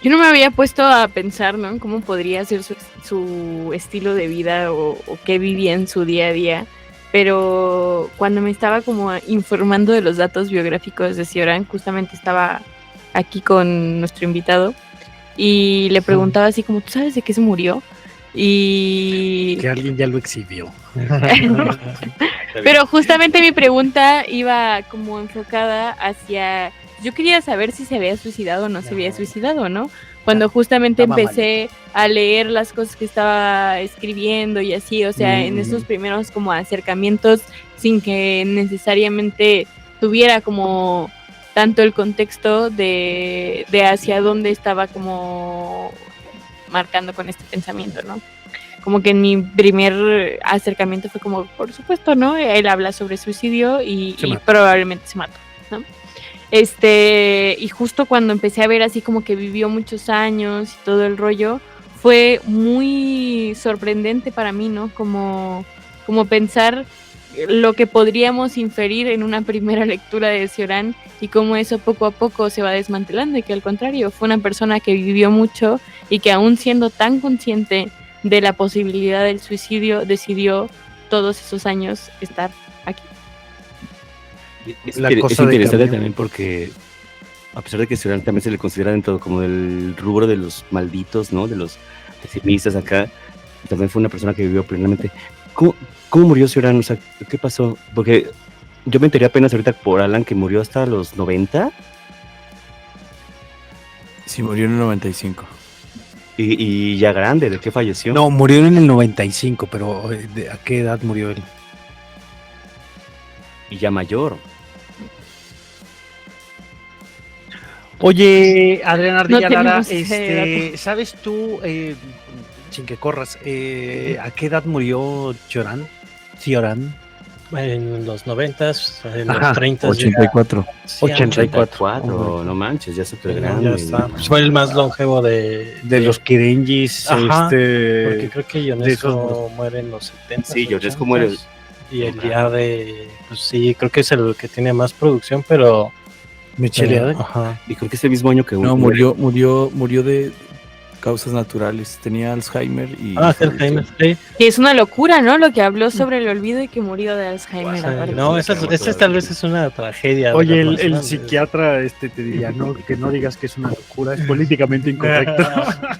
Yo no me había puesto a pensar, ¿no? Cómo podría ser su estilo de vida o qué vivía en su día a día. Pero cuando me estaba como informando de los datos biográficos de Cioran, justamente estaba aquí con nuestro invitado y le preguntaba así como, ¿tú sabes de qué se murió? Y que alguien ya lo exhibió. Pero justamente mi pregunta iba como enfocada hacia, yo quería saber si se había suicidado o no se había suicidado, ¿no? Cuando justamente empecé a leer las cosas que estaba escribiendo y así, o sea, en esos primeros como acercamientos, sin que necesariamente tuviera como tanto el contexto de hacia dónde estaba como marcando con este pensamiento, ¿no? Como que mi primer acercamiento fue como, por supuesto, ¿no? Él habla sobre suicidio y probablemente se mató. ¿no? Y justo cuando empecé a ver así como que vivió muchos años y todo el rollo, fue muy sorprendente para mí, ¿no? Como pensar lo que podríamos inferir en una primera lectura de Cioran y cómo eso poco a poco se va desmantelando y que al contrario, fue una persona que vivió mucho y que aún siendo tan consciente de la posibilidad del suicidio, decidió todos esos años estar aquí. Es La cosa de interesante cambio. también porque, a pesar de que Cioran también se le considera dentro como del rubro de los malditos, ¿no? De los pesimistas acá, también fue una persona que vivió plenamente. ¿Cómo murió Cioran? O sea, ¿qué pasó? Porque yo me enteré apenas ahorita por Alan que murió hasta los 90 Sí, murió en el 95. y ya grande. ¿De qué falleció? No, murió en el 95, pero ¿a qué edad murió él? Y ya mayor. Oye, Adrián Ardilla No Lara, tenemos ese ¿sabes tú, sin que corras, a qué edad murió Cioran? En los 90s, en Ajá, los 30s. 84. 84, no manches, ya súper grande. Ya está. Pues fue el más longevo De los Kirengis, Ajá, porque creo que de Ionesco esos- muere en los 70. Sí, Ionesco muere. Y el día de, pues sí, creo que es el que tiene más producción, pero Michelle Aden. ajá. Y creo que ese mismo año que No, murió de causas naturales. Tenía Alzheimer y... Alzheimer, sí. Que es una locura, ¿no? Lo que habló sobre el olvido y que murió de Alzheimer. O sea, aparte. no, esa tal vez es una tragedia. Oye, de la el persona. psiquiatra te diría, no, que no digas que es una locura, es políticamente incorrecto.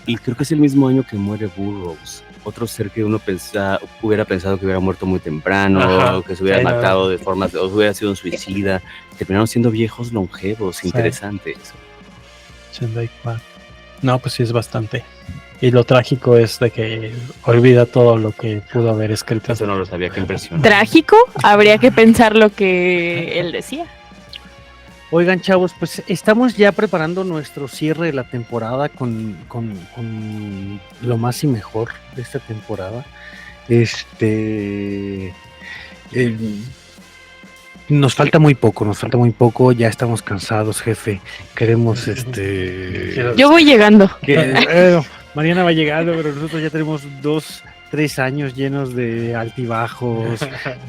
Y creo que es el mismo año que muere Burroughs. Otro ser que uno hubiera pensado que hubiera muerto muy temprano, Ajá, que se hubiera sí, no. matado de formas, o hubiera sido un suicida. Terminaron siendo viejos longevos, Sí. interesante eso. 84. No, pues sí es bastante. Y lo trágico es de que olvida todo lo que pudo haber escrito. Eso no lo sabía, qué impresión. Trágico, habría que pensar lo que él decía. Oigan, chavos, pues estamos ya preparando nuestro cierre de la temporada con lo más y mejor de esta temporada. Nos falta muy poco, ya estamos cansados, jefe. Queremos Yo voy llegando. Mariana va llegando, pero nosotros ya tenemos 3 años llenos de altibajos.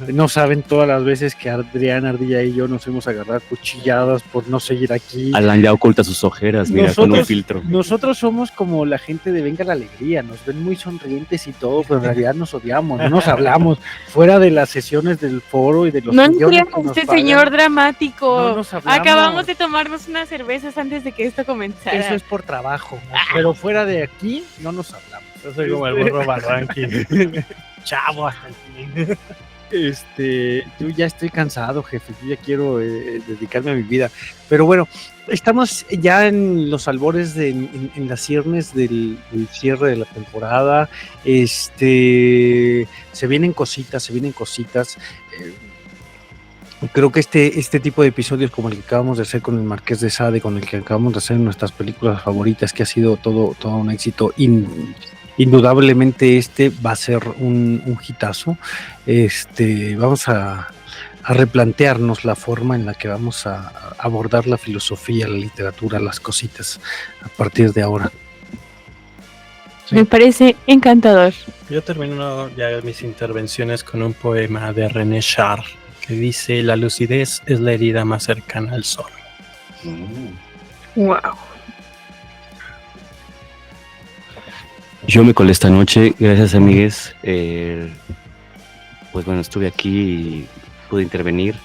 No saben todas las veces que Adrián Ardilla y yo nos hemos agarrado cuchilladas por no seguir aquí. Alan ya oculta sus ojeras, mira, con un filtro. Nosotros somos como la gente de Venga la Alegría, nos ven muy sonrientes y todo, pero en realidad nos odiamos, no nos hablamos. Fuera de las sesiones del foro y de los No millones entiendo que nos este pagan, señor dramático. no nos hablamos. Acabamos de tomarnos unas cervezas antes de que esto comenzara. Eso es por trabajo, pero fuera de aquí no nos hablamos. Yo soy como el burro Barranqui. Chavo, hasta el fin. Yo ya estoy cansado, jefe, yo ya quiero dedicarme a mi vida. Pero bueno, estamos ya en los albores en las ciernes del cierre de la temporada. Se vienen cositas. Creo que este tipo de episodios como el que acabamos de hacer con el Marqués de Sade, con el que acabamos de hacer nuestras películas favoritas, que ha sido todo un éxito, indudablemente va a ser un hitazo. Vamos a replantearnos la forma en la que vamos a abordar la filosofía, la literatura, las cositas a partir de ahora. Me parece encantador. Yo termino ya mis intervenciones con un poema de René Char que dice: la lucidez es la herida más cercana al sol. Wow. Yo me colé esta noche, gracias amigues. Pues bueno, estuve aquí y pude intervenir.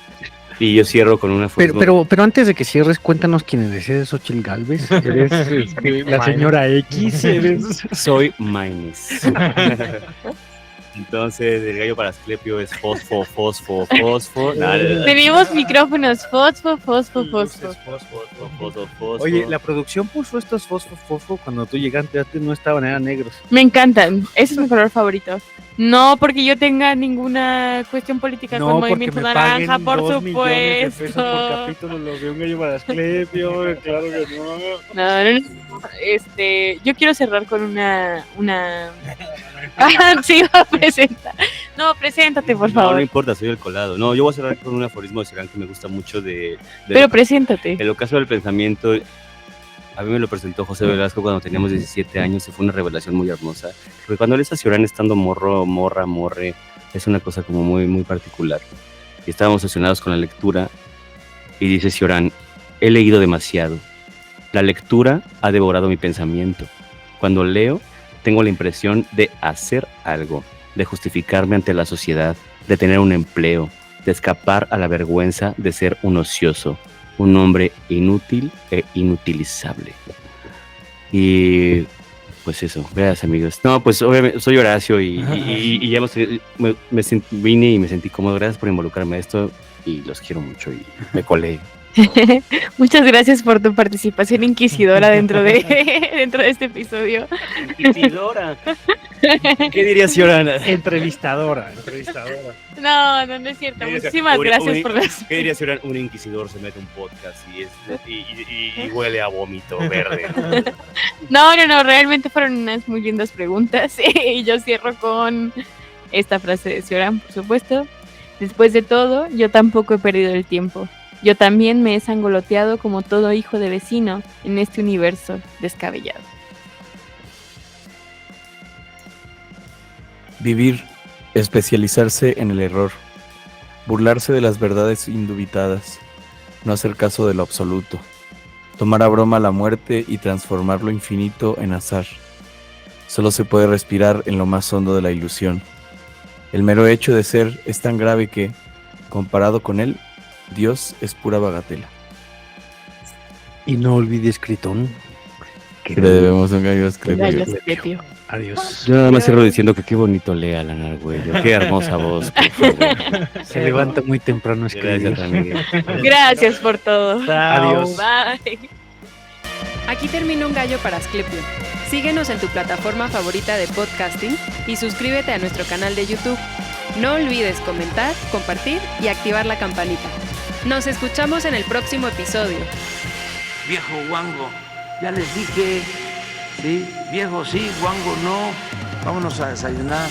Y yo cierro con una foto. Pero antes de que cierres, cuéntanos quién eres. ¿Eres Xochitl Gálvez? ¿Eres la señora X? Soy Mainis. Entonces, el gallo para Asclepio es fosfo. Tenemos micrófonos fosfo. Oye, la producción puso estos fosfo cuando tú llegaste, antes no estaban, eran negros. Me encantan. Ese es mi color favorito. No porque yo tenga ninguna cuestión política con Movimiento Naranja, por supuesto. Por capítulo lo de un gallo para Asclepio, claro que no. No. Yo quiero cerrar con una Sí, va a presentar. No, preséntate, por No, favor. no importa, soy el colado. No, yo voy a cerrar con un aforismo de Cioran que me gusta mucho Pero preséntate. El ocaso del pensamiento. A mí me lo presentó José Velasco cuando teníamos 17 años y fue una revelación muy hermosa. Porque cuando lees a Cioran estando morre, es una cosa como muy, muy particular. Y estábamos obsesionados con la lectura y dice Cioran, he leído demasiado. La lectura ha devorado mi pensamiento. Cuando leo, tengo la impresión de hacer algo, de justificarme ante la sociedad, de tener un empleo, de escapar a la vergüenza de ser un ocioso, un hombre inútil e inutilizable. Y pues eso, gracias amigos. No, pues obviamente soy Horacio y ya vine y me sentí cómodo. Gracias por involucrarme en esto y los quiero mucho y me colé. Muchas gracias por tu participación inquisidora dentro de este episodio. Inquisidora. ¿Qué dirías, Ciorana? Entrevistadora. No es cierto. Muchísimas gracias por las... ¿Qué dirías, Ciorana? Un inquisidor se mete a un podcast y huele a vómito verde. No, realmente fueron unas muy lindas preguntas. Y yo cierro con esta frase de Cioran, por supuesto. Después de todo, yo tampoco he perdido el tiempo. Yo también me he sangoloteado como todo hijo de vecino en este universo descabellado. Vivir, especializarse en el error, burlarse de las verdades indubitadas, no hacer caso de lo absoluto, tomar a broma la muerte y transformar lo infinito en azar. Solo se puede respirar en lo más hondo de la ilusión. El mero hecho de ser es tan grave que, comparado con él, Dios es pura bagatela. Y no olvides, Critón, que le debemos un gallo Gallo Asclepio. Asclepio. Adiós. Yo nada más cierro diciendo que qué bonito lee Alan Argüello. Qué hermosa voz, por favor. Se levanta muy temprano a escribir. Gracias, amiga. Gracias por todo. Adiós. Bye. Aquí termina Un Gallo para Asclepio. Síguenos en tu plataforma favorita de podcasting y suscríbete a nuestro canal de YouTube. No olvides comentar, compartir y activar la campanita. Nos escuchamos en el próximo episodio. Viejo guango, ya les dije, sí, viejo sí, guango no, vámonos a desayunar.